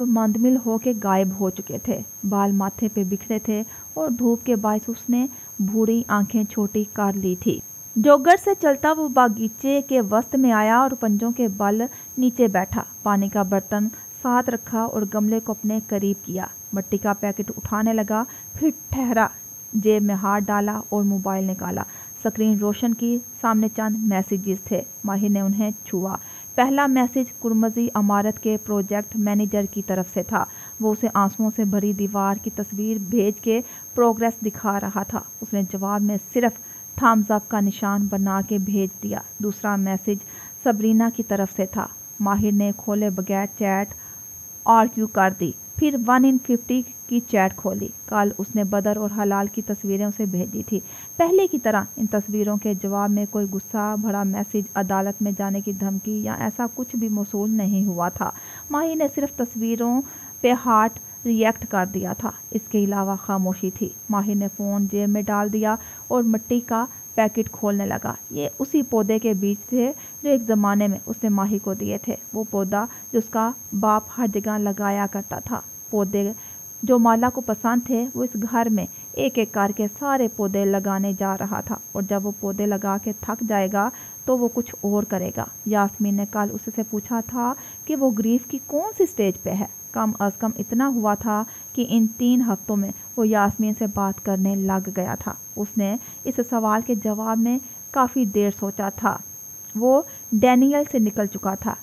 मंदमिल हो के गायब हो चुके थे। बाल माथे पे बिखरे थे और धूप के बायस उसने भूरी आंखें छोटी कर ली थी। जोगर से चलता वो बागीचे के वस्त में आया और पंजों के बल नीचे बैठा। पानी का बर्तन साथ रखा और गमले को अपने करीब किया। मट्टी का पैकेट उठाने लगा, फिर ठहरा, जेब में हाथ डाला और मोबाइल निकाला। स्क्रीन रोशन की। सामने चंद मैसेजेस थे। माहिर ने उन्हें छुआ। पहला मैसेज कुर्मजी इमारत के प्रोजेक्ट मैनेजर की तरफ से था। वो उसे आंसुओं से भरी दीवार की तस्वीर भेज के प्रोग्रेस दिखा रहा था। उसने जवाब में सिर्फ थम्स अप का निशान बना के भेज दिया। दूसरा मैसेज सबरीना की तरफ से था। माहिर ने खोले बगैर चैट आर्क्यू कर दी। फिर 1 in 50 की चैट खोली। कल उसने बदर और हलाल की तस्वीरें उसे भेजी थी। पहले की तरह इन तस्वीरों के जवाब में कोई गुस्सा भरा मैसेज, अदालत में जाने की धमकी या ऐसा कुछ भी मौसूल नहीं हुआ था। माही ने सिर्फ तस्वीरों पे हार्ट रिएक्ट कर दिया था। इसके अलावा खामोशी थी। माही ने फ़ोन जेब में डाल दिया और मिट्टी का पैकेट खोलने लगा। ये उसी पौधे के बीज थे जो एक ज़माने में उसने माही को दिए थे। वो पौधा जो उसका बाप हर जगह लगाया करता था। पौधे जो माला को पसंद थे, वो इस घर में एक एक करके सारे पौधे लगाने जा रहा था। और जब वो पौधे लगा के थक जाएगा तो वो कुछ और करेगा। यास्मीन ने कल उससे पूछा था कि वो ग्रीफ की कौन सी स्टेज पे है। कम अज़ कम इतना हुआ था कि इन 3 हफ्तों में वो यास्मीन से बात करने लग गया था। उसने इस सवाल के जवाब में काफ़ी देर सोचा था। वो डैनियल से निकल चुका था।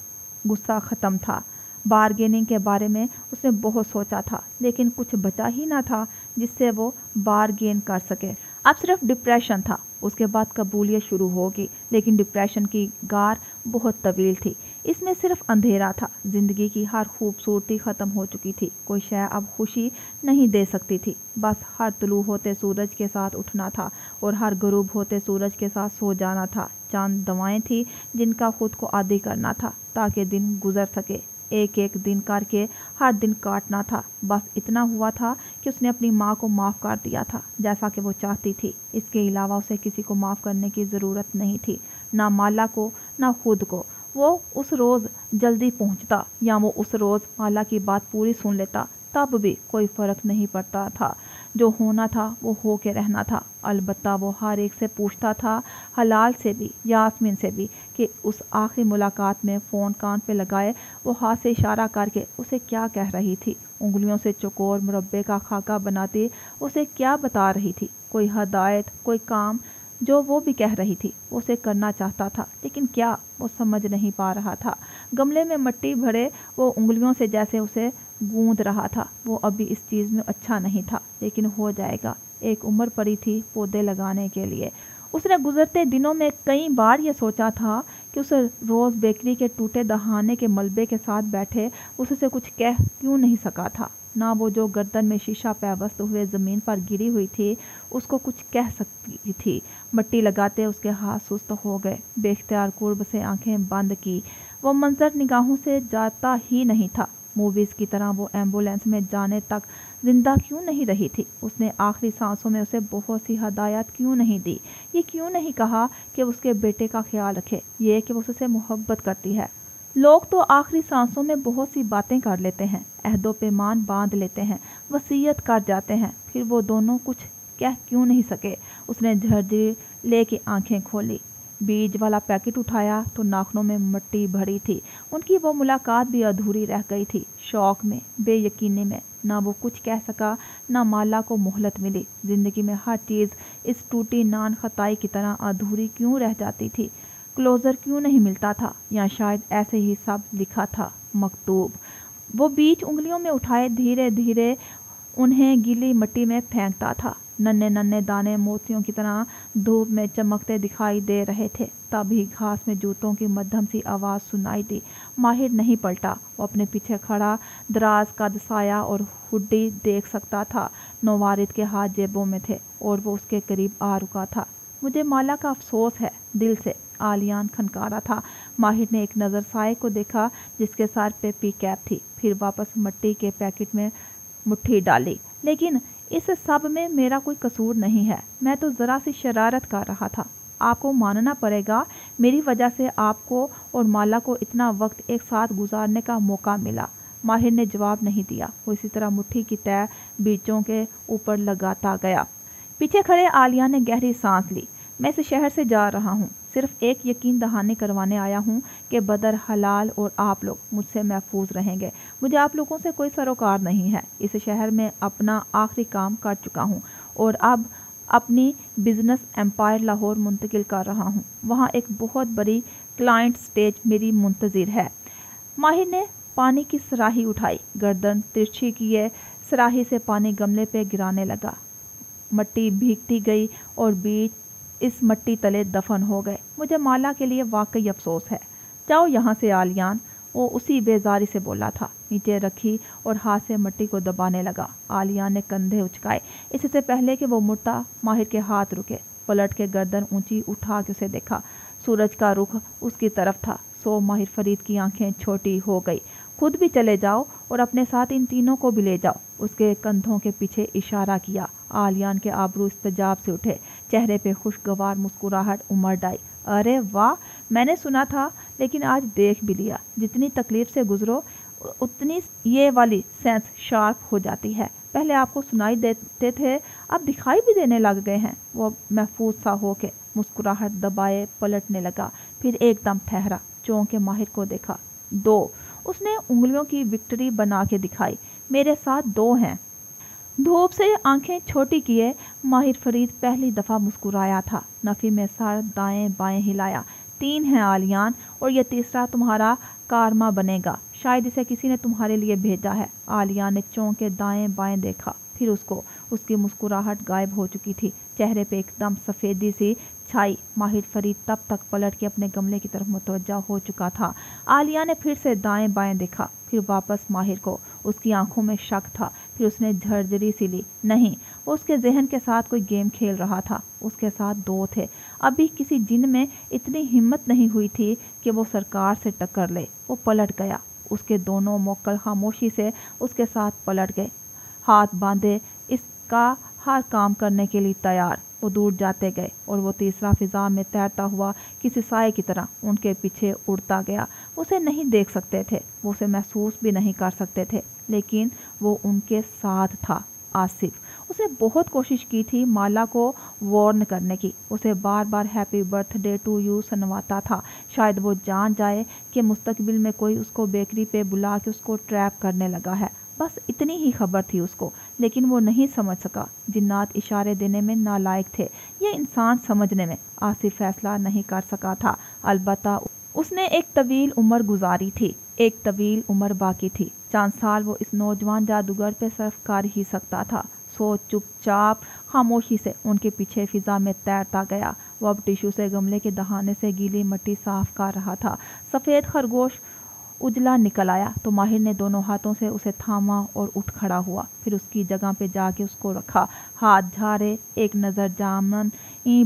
गुस्सा ख़त्म था। बारगेनिंग के बारे में उसने बहुत सोचा था, लेकिन कुछ बचा ही ना था जिससे वो बारगेन कर सके। अब सिर्फ डिप्रेशन था। उसके बाद कबूलियत शुरू होगी, लेकिन डिप्रेशन की गार बहुत तवील थी। इसमें सिर्फ अंधेरा था। ज़िंदगी की हर खूबसूरती ख़त्म हो चुकी थी। कोई शय अब खुशी नहीं दे सकती थी। बस हर तुलू होते सूरज के साथ उठना था और हर गुरूब होते सूरज के साथ सो जाना था। चंद दवाएं थी जिनका खुद को आदी करना था ताकि दिन गुजर सके। एक एक दिन करके हर दिन काटना था। बस इतना हुआ था कि उसने अपनी माँ को माफ़ कर दिया था, जैसा कि वो चाहती थी। इसके अलावा उसे किसी को माफ़ करने की ज़रूरत नहीं थी, ना माला को ना खुद को। वो उस रोज़ जल्दी पहुँचता या वो उस रोज़ माला की बात पूरी सुन लेता, तब भी कोई फ़र्क नहीं पड़ता था। जो होना था वो हो के रहना था। अलबत्ता वो हर एक से पूछता था, हलाल से भी, यास्मीन से भी, कि उस आखिरी मुलाकात में फ़ोन कान पे लगाए वो हाथ से इशारा करके उसे क्या कह रही थी। उंगलियों से चौकोर मुरब्बे का खाका बनाते उसे क्या बता रही थी। कोई हदायत, कोई काम जो वो भी कह रही थी, उसे करना चाहता था, लेकिन क्या, वो समझ नहीं पा रहा था। गमले में मिट्टी भरे वो उंगलियों से जैसे उसे गूंद रहा था। वो अभी इस चीज़ में अच्छा नहीं था, लेकिन हो जाएगा। एक उम्र पड़ी थी पौधे लगाने के लिए। उसने गुजरते दिनों में कई बार ये सोचा था कि उसे रोज़ बेकरी के टूटे दहाने के मलबे के साथ बैठे उससे कुछ कह क्यों नहीं सका था। ना वो जो गर्दन में शीशा पैवस्त हुए ज़मीन पर गिरी हुई थी उसको कुछ कह सकती थी। मट्टी लगाते उसके हाथ सुस्त हो गए। बेख्तियार कुर्ब से आंखें बंद की। वो मंजर निगाहों से जाता ही नहीं था। मूवीज़ की तरह वो एम्बुलेंस में जाने तक जिंदा क्यों नहीं रही थी। उसने आखिरी सांसों में उसे बहुत सी हदायत क्यों नहीं दी। ये क्यों नहीं कहा कि उसके बेटे का ख्याल रखे, ये कि वो उससे मोहब्बत करती है। लोग तो आखिरी सांसों में बहुत सी बातें कर लेते हैं, अहदो पैमान बांध लेते हैं, वसीयत कर जाते हैं, फिर वो दोनों कुछ कह क्यों नहीं सके। उसने झरझरी लेके आंखें खोली, बीज वाला पैकेट उठाया तो नाखनों में मिट्टी भरी थी। उनकी वो मुलाकात भी अधूरी रह गई थी। शौक में, बेयकीनी में, ना वो कुछ कह सका, ना माला को मोहलत मिली। जिंदगी में हर चीज़ इस टूटी नान खताई की तरह अधूरी क्यों रह जाती थी। क्लोजर क्यों नहीं मिलता था, या शायद ऐसे ही सब लिखा था, मकतूब। वो बीच उंगलियों में उठाए धीरे धीरे उन्हें गीली मिट्टी में फेंकता था। नन्हे नन्हे दाने मोतियों की तरह धूप में चमकते दिखाई दे रहे थे। तभी घास में जूतों की मध्यम सी आवाज़ सुनाई दी। माहिर नहीं पलटा। वो अपने पीछे खड़ा दराज का साया और हुड्डी देख सकता था। नौवारिद के हाथ जेबों में थे और वो उसके करीब आ रुका था। मुझे माला का अफसोस है, दिल से, आलियान खनकारा था। माहिर ने एक नज़र साए को देखा जिसके सर पे पी कैप थी, फिर वापस मिट्टी के पैकेट में मुट्ठी डाली। लेकिन इस सब में मेरा कोई कसूर नहीं है, मैं तो ज़रा सी शरारत कर रहा था। आपको मानना पड़ेगा, मेरी वजह से आपको और माला को इतना वक्त एक साथ गुजारने का मौका मिला। माहिर ने जवाब नहीं दिया। वो इसी तरह मुट्ठी की तय बीचों के ऊपर लगाता गया। पीछे खड़े आलिया ने गहरी सांस ली। मैं इस शहर से जा रहा हूँ, सिर्फ एक यकीन दहानी करवाने आया हूँ कि बदर, हलाल और आप लोग मुझसे महफूज रहेंगे। मुझे आप लोगों से कोई सरोकार नहीं है। इस शहर में अपना आखिरी काम कर चुका हूँ और अब अपनी बिजनेस एम्पायर लाहौर मुंतकिल कर रहा हूँ। वहाँ एक बहुत बड़ी क्लाइंट स्टेज मेरी मुंतज़िर है। माहिर ने पानी की सराही उठाई, गर्दन तिरछी किए सराही से पानी गमले पे गिराने लगा। मिट्टी भीगती गई और बीज इस मिट्टी तले दफन हो गए। मुझे माला के लिए वाकई अफसोस है। जाओ यहाँ से आलियान, वो उसी बेजारी से बोला था। नीचे रखी और हाथ से मिट्टी को दबाने लगा। आलियान ने कंधे उचकाए। इससे पहले कि वो मुड़ता, माहिर के हाथ रुके। पलट के गर्दन ऊंची उठा के उसे देखा। सूरज का रुख उसकी तरफ था। सो माहिर फरीद की आंखें छोटी हो गई। खुद भी चले जाओ और अपने साथ इन तीनों को भी ले जाओ। उसके कंधों के पीछे इशारा किया। आलियान के आबरू इस्तजाब से उठे, चेहरे पे खुशगवार मुस्कुराहट उमड़ आई। अरे वाह, मैंने सुना था लेकिन आज देख भी लिया। जितनी तकलीफ से गुजरो उतनी ये वाली सेंस शार्प हो जाती है। पहले आपको सुनाई देते थे, अब दिखाई भी देने लग गए हैं। वो महफूज सा हो के मुस्कुराहट दबाए पलटने लगा, फिर एकदम ठहरा, चौंक के माहिर को देखा। 2, उसने उंगलियों की विक्ट्री बना के दिखाई। मेरे साथ 2 हैं। धूप से आंखें छोटी किए माहिर फरीद पहली दफ़ा मुस्कुराया था। नफ़ी में सर दाएं बाएं हिलाया। 3 हैं आलियान, और ये तीसरा तुम्हारा कारमा बनेगा। शायद इसे किसी ने तुम्हारे लिए भेजा है। आलियान ने चौंक के दाएं बाएं देखा, फिर उसको। उसकी मुस्कुराहट गायब हो चुकी थी। चेहरे पे एकदम सफ़ेदी सी छाई। माहिर फरीद तब तक पलट के अपने गमले की तरफ मुतवज्जा हो चुका था। आलिया ने फिर से दाएं बाएं देखा, फिर वापस माहिर को। उसकी आंखों में शक था। फिर उसने झरझरी सी ली। नहीं, वो उसके जहन के साथ कोई गेम खेल रहा था। उसके साथ 2 थे। अभी किसी जिन में इतनी हिम्मत नहीं हुई थी कि वो सरकार से टक्कर ले। वो पलट गया। उसके दोनों मोक्कल खामोशी से उसके साथ पलट गए, हाथ बांधे, इसका हर काम करने के लिए तैयार। वो दूर जाते गए और वो तीसरा फिजा में तैरता हुआ किसी साए की तरह उनके पीछे उड़ता गया। उसे नहीं देख सकते थे, वो उसे महसूस भी नहीं कर सकते थे, लेकिन वो उनके साथ था। आसिफ, उसने बहुत कोशिश की थी माला को वार्न करने की। उसे बार बार हैप्पी बर्थडे टू यू सुनवाता था। शायद वो जान जाए कि मुस्तकबिल में कोई उसको बेकरी पे बुला के उसको ट्रैप करने लगा है। बस इतनी ही खबर थी उसको, लेकिन वो नहीं समझ सका। जिन्नात इशारे देने में नालायक थे, ये इंसान समझने में। आसिफ फैसला नहीं कर सका था। अलबत्ता उसने एक तवील उम्र गुजारी थी, एक तवील उम्र बाकी थी। 4 साल वो इस नौजवान जादूगर पे सर्फ कर ही सकता था। सो चुपचाप खामोशी से उनके पीछे फिजा में तैरता गया। وہ اب ٹیشو سے گملے کے دہانے سے گیلی مٹی صاف کر رہا تھا۔ سفید خرگوش اجلا نکل آیا تو ماہر نے دونوں ہاتھوں سے اسے تھاما اور اٹھ کھڑا ہوا، پھر اس کی جگہ پہ جا کے اس کو رکھا، ہاتھ جھاڑے، ایک نظر جامن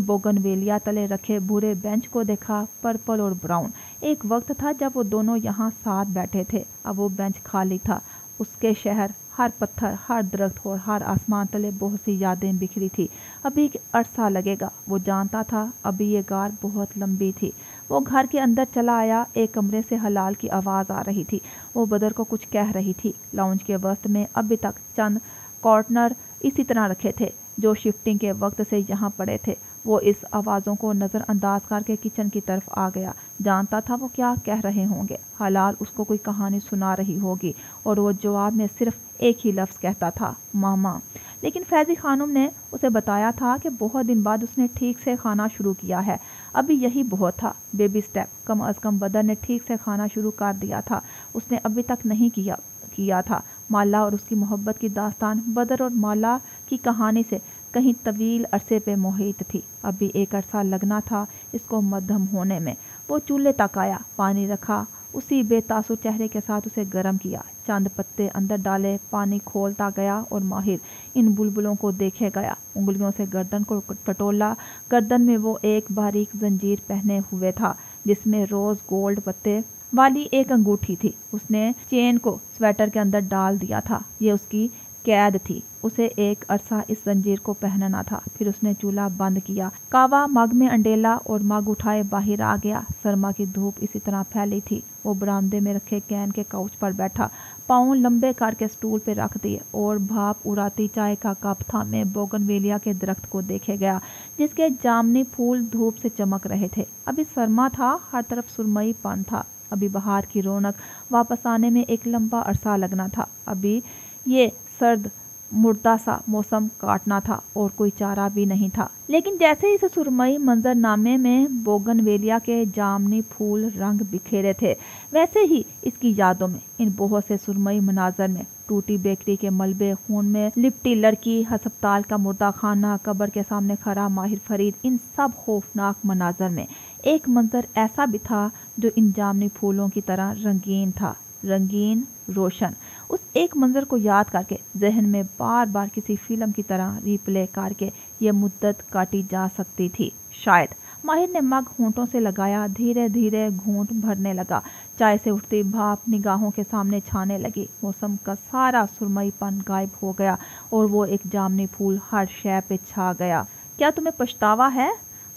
بوگن ویلیا تلے رکھے بھورے بینچ کو دیکھا، پرپل اور براؤن۔ ایک وقت تھا جب وہ دونوں یہاں ساتھ بیٹھے تھے، اب وہ بینچ خالی تھا۔ اس کے شہر، ہر پتھر، ہر درخت اور ہر آسمان تلے بہت سی یادیں بکھری تھی۔ ابھی عرصہ لگے گا، وہ جانتا تھا، ابھی یہ غار بہت لمبی تھی۔ وہ گھر کے اندر چلا آیا، ایک کمرے سے حلال کی آواز آ رہی تھی، وہ بدر کو کچھ کہہ رہی تھی۔ لاؤنج کے وسط میں ابھی تک چند کارنر اسی طرح رکھے تھے جو شفٹنگ کے وقت سے یہاں پڑے تھے۔ وہ اس آوازوں کو نظر انداز کر کے کچن کی طرف آ گیا، جانتا تھا وہ کیا کہہ رہے ہوں گے۔ حلال اس کو کوئی کہانی سنا رہی ہوگی اور وہ جواب میں صرف ایک ہی لفظ کہتا تھا، ماما۔ لیکن فیضی خانم نے اسے بتایا تھا کہ بہت دن بعد اس نے ٹھیک سے کھانا شروع کیا ہے۔ ابھی یہی بہت تھا، بیبی سٹیپ۔ کم از کم بدر نے ٹھیک سے کھانا شروع کر دیا تھا، اس نے ابھی تک نہیں کیا تھا۔ مالا اور اس کی محبت کی داستان بدر اور مالا کی کہانی سے کہیں طویل عرصے پہ محیط تھی۔ ابھی ایک عرصہ لگنا تھا اس کو مدھم ہونے میں۔ وہ چولہے تک آیا، پانی رکھا، اسی بے تاثر چہرے کے ساتھ اسے گرم کیا، چند پتے اندر ڈالے، پانی کھولتا گیا اور ماہر ان بلبلوں کو دیکھے گیا۔ انگلیوں سے گردن کو ٹٹولا، گردن میں وہ ایک باریک زنجیر پہنے ہوئے تھا جس میں روز گولڈ پتے والی ایک انگوٹھی تھی۔ اس نے چین کو سویٹر کے اندر ڈال دیا تھا، یہ اس کی قید تھی۔ اسے ایک عرصہ اس زنجیر کو پہننا تھا۔ پھر اس نے چولہا بند کیا، کاوا مگ میں انڈیلا اور مگ اٹھائے باہر آ گیا۔ سرما کی دھوپ اسی طرح پھیلی تھی۔ وہ برآمدے میں رکھے کین کے کاؤچ پر بیٹھا، پاؤں لمبے کر کے سٹول پہ رکھ دیے اور بھاپ اڑاتی چائے کا کپ تھامے بوگن ویلیا کے درخت کو دیکھے گیا جس کے جامنی پھول دھوپ سے چمک رہے تھے۔ ابھی سرما تھا، ہر طرف سرمئی پن تھا۔ ابھی بہار کی رونق واپس آنے میں ایک لمبا عرصہ لگنا تھا۔ ابھی یہ سرد مردہ سا موسم کاٹنا تھا اور کوئی چارہ بھی نہیں تھا۔ لیکن جیسے اس سرمئی منظر نامے میں بوگن ویلیا کے جامنی پھول رنگ بکھیرے تھے، ویسے ہی اس کی یادوں میں ان بہت سے سرمئی مناظر میں، ٹوٹی بیکری کے ملبے، خون میں لپٹی لڑکی، ہسپتال کا مردہ خانہ، قبر کے سامنے کھڑا ماہر فرید، ان سب خوفناک مناظر میں ایک منظر ایسا بھی تھا جو ان جامنی پھولوں کی طرح رنگین تھا، رنگین، روشن۔ اس ایک منظر کو یاد کر کے ذہن میں بار بار کسی فلم کی طرح ری پلے کر کے یہ مدت کاٹی جا سکتی تھی شاید۔ ماہر نے مگ ہونٹوں سے لگایا، دھیرے دھیرے گھونٹ بھرنے لگا، چائے سے اٹھتی بھاپ نگاہوں کے سامنے چھانے لگی۔ موسم کا سارا سرمئی پن غائب ہو گیا اور وہ ایک جامنی پھول ہر شے پہ چھا گیا۔ کیا تمہیں پچھتاوا ہے؟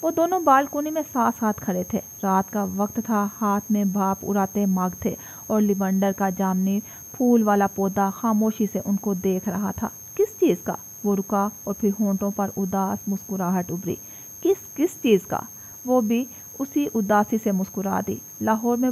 وہ دونوں بالکونی میں ساتھ ساتھ کھڑے تھے۔ رات کا وقت تھا، ہاتھ میں بھاپ اڑاتے مگ تھے اور لیونڈر کا جامنی پھول والا پودا خاموشی سے ان کو دیکھ رہا تھا۔ کس چیز کا؟ وہ رکا اور پھر ہونٹوں پر اداس مسکراہٹ ابھری۔ کس چیز کا؟ وہ بھی اسی اداسی سے مسکرا دی۔ لاہور میں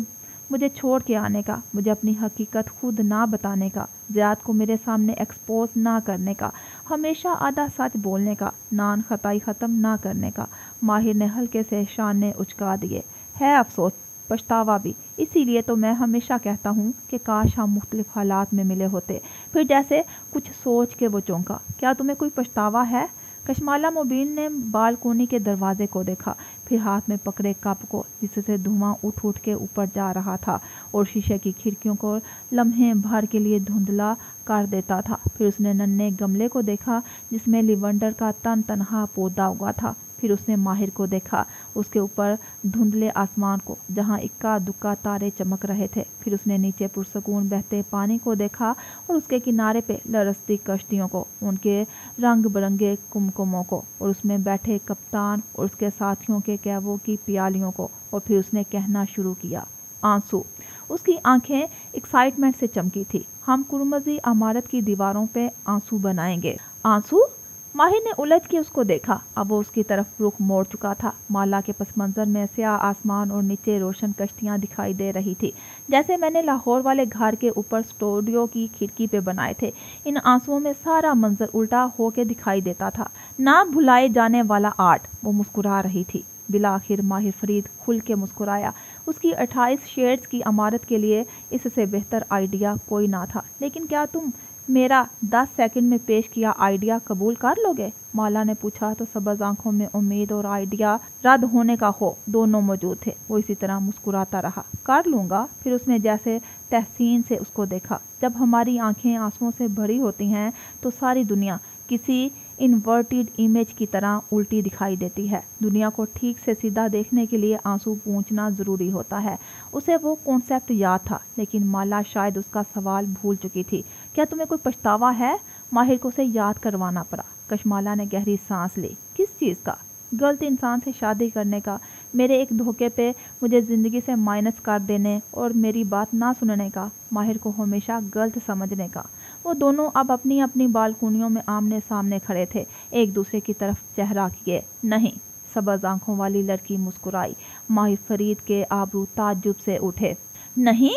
مجھے چھوڑ کے آنے کا، مجھے اپنی حقیقت خود نہ بتانے کا، زیاد کو میرے سامنے ایکسپوز نہ کرنے کا، ہمیشہ آدھا سچ بولنے کا، نان خطائی ختم نہ کرنے کا۔ ماہر نے ہلکے سے شانے اچکا دیے۔ ہے افسوس، پچھتاوا بھی۔ اسی لیے تو میں ہمیشہ کہتا ہوں کہ کاش ہم مختلف حالات میں ملے ہوتے۔ پھر جیسے کچھ سوچ کے وہ چونکا۔ کیا تمہیں کوئی پچھتاوا ہے؟ کشمالہ مبین نے بالکونی کے دروازے کو دیکھا، پھر ہاتھ میں پکڑے کپ کو جس سے دھواں اٹھ کے اوپر جا رہا تھا اور شیشے کی کھڑکیوں کو لمحے بھر کے لیے دھندلا کر دیتا تھا۔ پھر اس نے ننھے گملے کو دیکھا جس میں لیونڈر کا تنہا پودا اگا تھا۔ پھر اس نے ماہر کو دیکھا، اس کے اوپر دھندلے آسمان کو جہاں اکا دکا تارے چمک رہے تھے۔ پھر اس نے نیچے پرسکون بہتے پانی کو دیکھا اور اس کے کنارے پہ لرزتی کشتیوں کو، ان کے رنگ برنگے کمکموں کو، اور اس میں بیٹھے کپتان اور اس کے ساتھیوں کے کیووں کی پیالیوں کو۔ اور پھر اس نے کہنا شروع کیا، آنسو۔ اس کی آنکھیں ایکسائٹمنٹ سے چمکی تھی۔ ہم کرمزی عمارت کی دیواروں پہ آنسو بنائیں گے۔ آنسو؟ ماہر نے الجھ کے اس کو دیکھا۔ اب وہ اس کی طرف رخ موڑ چکا تھا۔ مالا کے پس منظر میں سیاہ آسمان اور نیچے روشن کشتیاں دکھائی دے رہی تھی جیسے میں نے لاہور والے گھر کے اوپر اسٹوڈیو کی کھڑکی پہ بنائے تھے۔ ان آنسوؤں میں سارا منظر الٹا ہو کے دکھائی دیتا تھا۔ نہ بھلائے جانے والا آرٹ۔ وہ مسکرا رہی تھی۔ بالآخر ماہر فرید کھل کے مسکرایا۔ اس کی 28 شیڈز کی عمارت کے لیے اس سے بہتر آئیڈیا کوئی نہ تھا۔ لیکن کیا تم मेरा 10 सेकंड में पेश किया आइडिया कबूल कर लोगे? माला ने पूछा तो सब्ज आंखों में उम्मीद और आइडिया रद्द होने का खौफ दोनों मौजूद थे। वो इसी तरह मुस्कुराता रहा। कर लूँगा। फिर उसने जैसे तहसीन से उसको देखा। जब हमारी आंखें आंसुओं से भरी होती हैं तो सारी दुनिया किसी इन्वर्टेड इमेज की तरह उल्टी दिखाई देती है। दुनिया को ठीक से सीधा देखने के लिए आंसू पूंछना ज़रूरी होता है। उसे वो कॉन्सेप्ट याद था, लेकिन माला शायद उसका सवाल भूल चुकी थी। क्या तुम्हें कोई पछतावा है? माहिर को उसे याद करवाना पड़ा। कशमाला ने गहरी सांस ली। किस चीज़ का? गलत इंसान से शादी करने का, मेरे एक धोखे पे मुझे ज़िंदगी से माइनस कर देने और मेरी बात ना सुनने का, माहिर को हमेशा गलत समझने का। वो दोनों अब अपनी अपनी बालकनियों में आमने सामने खड़े थे, एक दूसरे की तरफ चेहरा किए। नहीं, सब्ज आंखों वाली लड़की मुस्कुराई। माहिर फरीद के आबरू ताज्जुब से उठे। नहीं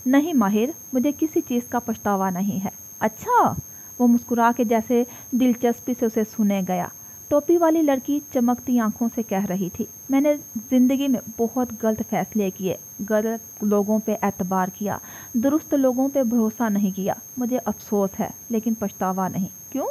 नहीं माहिर, मुझे किसी चीज़ का पछतावा नहीं है। अच्छा, वो मुस्कुरा के जैसे दिलचस्पी से उसे सुने गया। टोपी वाली लड़की चमकती आंखों से कह रही थी, मैंने ज़िंदगी में बहुत गलत फैसले किए, गलत लोगों पे एतबार किया, दुरुस्त लोगों पे भरोसा नहीं किया। मुझे अफसोस है, लेकिन पछतावा नहीं। क्यों?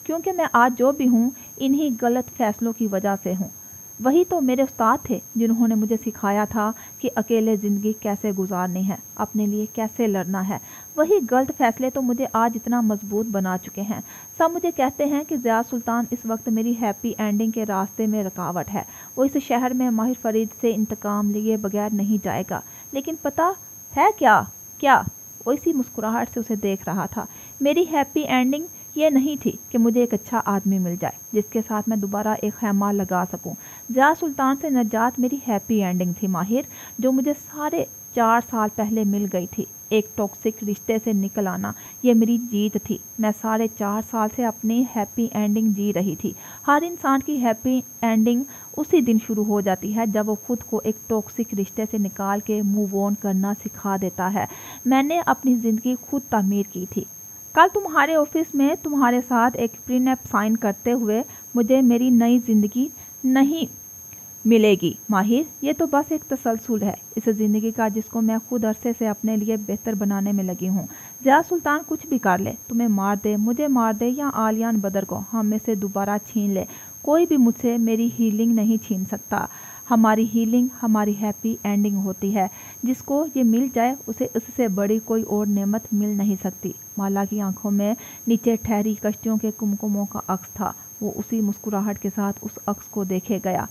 क्योंकि मैं आज जो भी हूँ इन्हीं गलत फैसलों की वजह से हूँ। वही तो मेरे उस्ताद थे जिन्होंने मुझे सिखाया था कि अकेले ज़िंदगी कैसे गुजारनी है, अपने लिए कैसे लड़ना है। वही गलत फैसले तो मुझे आज इतना मजबूत बना चुके हैं। सब मुझे कहते हैं कि ज़िया सुल्तान इस वक्त मेरी हैप्पी एंडिंग के रास्ते में रुकावट है। वो इस शहर में माहिर फरीद से इंतकाम लिए बगैर नहीं जाएगा। लेकिन पता है क्या? क्या? वो इसी मुस्कुराहट से उसे देख रहा था। मेरी हैप्पी एंडिंग ये नहीं थी कि मुझे एक अच्छा आदमी मिल जाए जिसके साथ मैं दोबारा एक खैमा लगा सकूं। ज़िया सुल्तान से नजात मेरी हैप्पी एंडिंग थी माहिर, जो मुझे 4.5 साल पहले मिल गई थी। एक टॉक्सिक रिश्ते से निकल आना, ये मेरी जीत थी। मैं 4.5 साल से अपनी हैप्पी एंडिंग जी रही थी। हर इंसान की हैप्पी एंडिंग उसी दिन शुरू हो जाती है जब वो खुद को एक टॉक्सिक रिश्ते से निकाल के मूव ऑन करना सिखा देता है। मैंने अपनी ज़िंदगी खुद तामीर की थी। कल तुम्हारे ऑफिस में तुम्हारे साथ एक प्रीनप साइन करते हुए मुझे मेरी नई ज़िंदगी नहीं मिलेगी माहिर। ये तो बस एक तसलसल है इस ज़िंदगी का जिसको मैं खुद अरसे से अपने लिए बेहतर बनाने में लगी हूँ। ज़िया सुल्तान कुछ भी कर ले, तुम्हें मार दे, मुझे मार दे, या आलियान बदर को हम में से दोबारा छीन ले, कोई भी मुझसे मेरी हीलिंग नहीं छीन सकता। हमारी हीलिंग हमारी हैप्पी एंडिंग होती है। जिसको ये मिल जाए उसे इससे बड़ी कोई और नेमत मिल नहीं सकती। माला की आंखों में नीचे ठहरी कश्तियों के कुमकुमों का अक्स था। वो उसी मुस्कुराहट के साथ उस अक्स को देखे गया।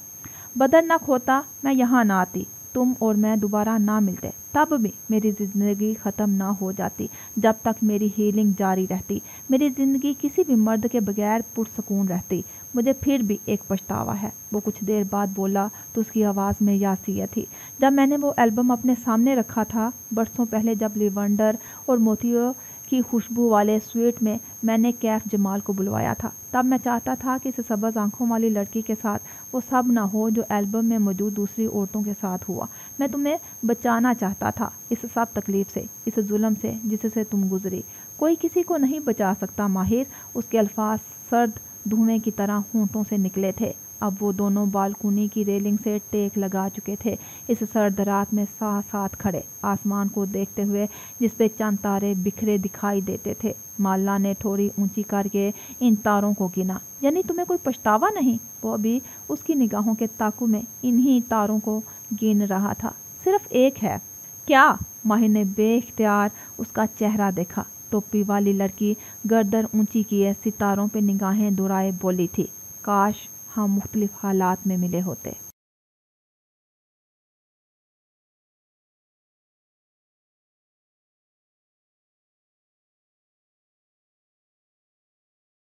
बदर न खोता, मैं यहाँ ना आती, तुम और मैं दोबारा ना मिलते, तब भी मेरी ज़िंदगी ख़त्म ना हो जाती। जब तक मेरी हीलिंग जारी रहती, मेरी ज़िंदगी किसी भी मर्द के बगैर पुरसकून रहती। मुझे फिर भी एक पछतावा है। वो कुछ देर बाद बोला तो उसकी आवाज़ में यासियत थी। जब मैंने वो एल्बम अपने सामने रखा था बरसों पहले, जब लिवेंडर और मोतियों की खुशबू वाले स्वीट में मैंने कैफ जमाल को बुलवाया था, तब मैं चाहता था कि इस सब्ज़ आंखों वाली लड़की के साथ वो सब ना हो जो एल्बम में मौजूद दूसरी औरतों के साथ हुआ। मैं तुम्हें बचाना चाहता था इस सब तकलीफ़ से, इस जुल्म से जिससे तुम गुजरी। कोई किसी को नहीं बचा सकता माहिर। उसके अल्फाज सर्द धुएं की तरह होंठों से निकले थे। अब वो दोनों बालकनी की रेलिंग से टेक लगा चुके थे, इस सर्द रात में साथ साथ खड़े, आसमान को देखते हुए जिस पे चंद तारे बिखरे दिखाई देते थे। माला ने थोड़ी ऊंची करके इन तारों को गिना। यानी तुम्हें कोई पछतावा नहीं? वो अभी उसकी निगाहों के ताकू में इन्हीं तारों को गिन रहा था। सिर्फ एक है। क्या? माहिर ने बेख्तियार उसका चेहरा देखा। टोपी वाली लड़की गर्दन ऊंची किए सितारों पे निगाहें दुराए बोली थी, काश हम मुख्तलिफ हालात में मिले होते।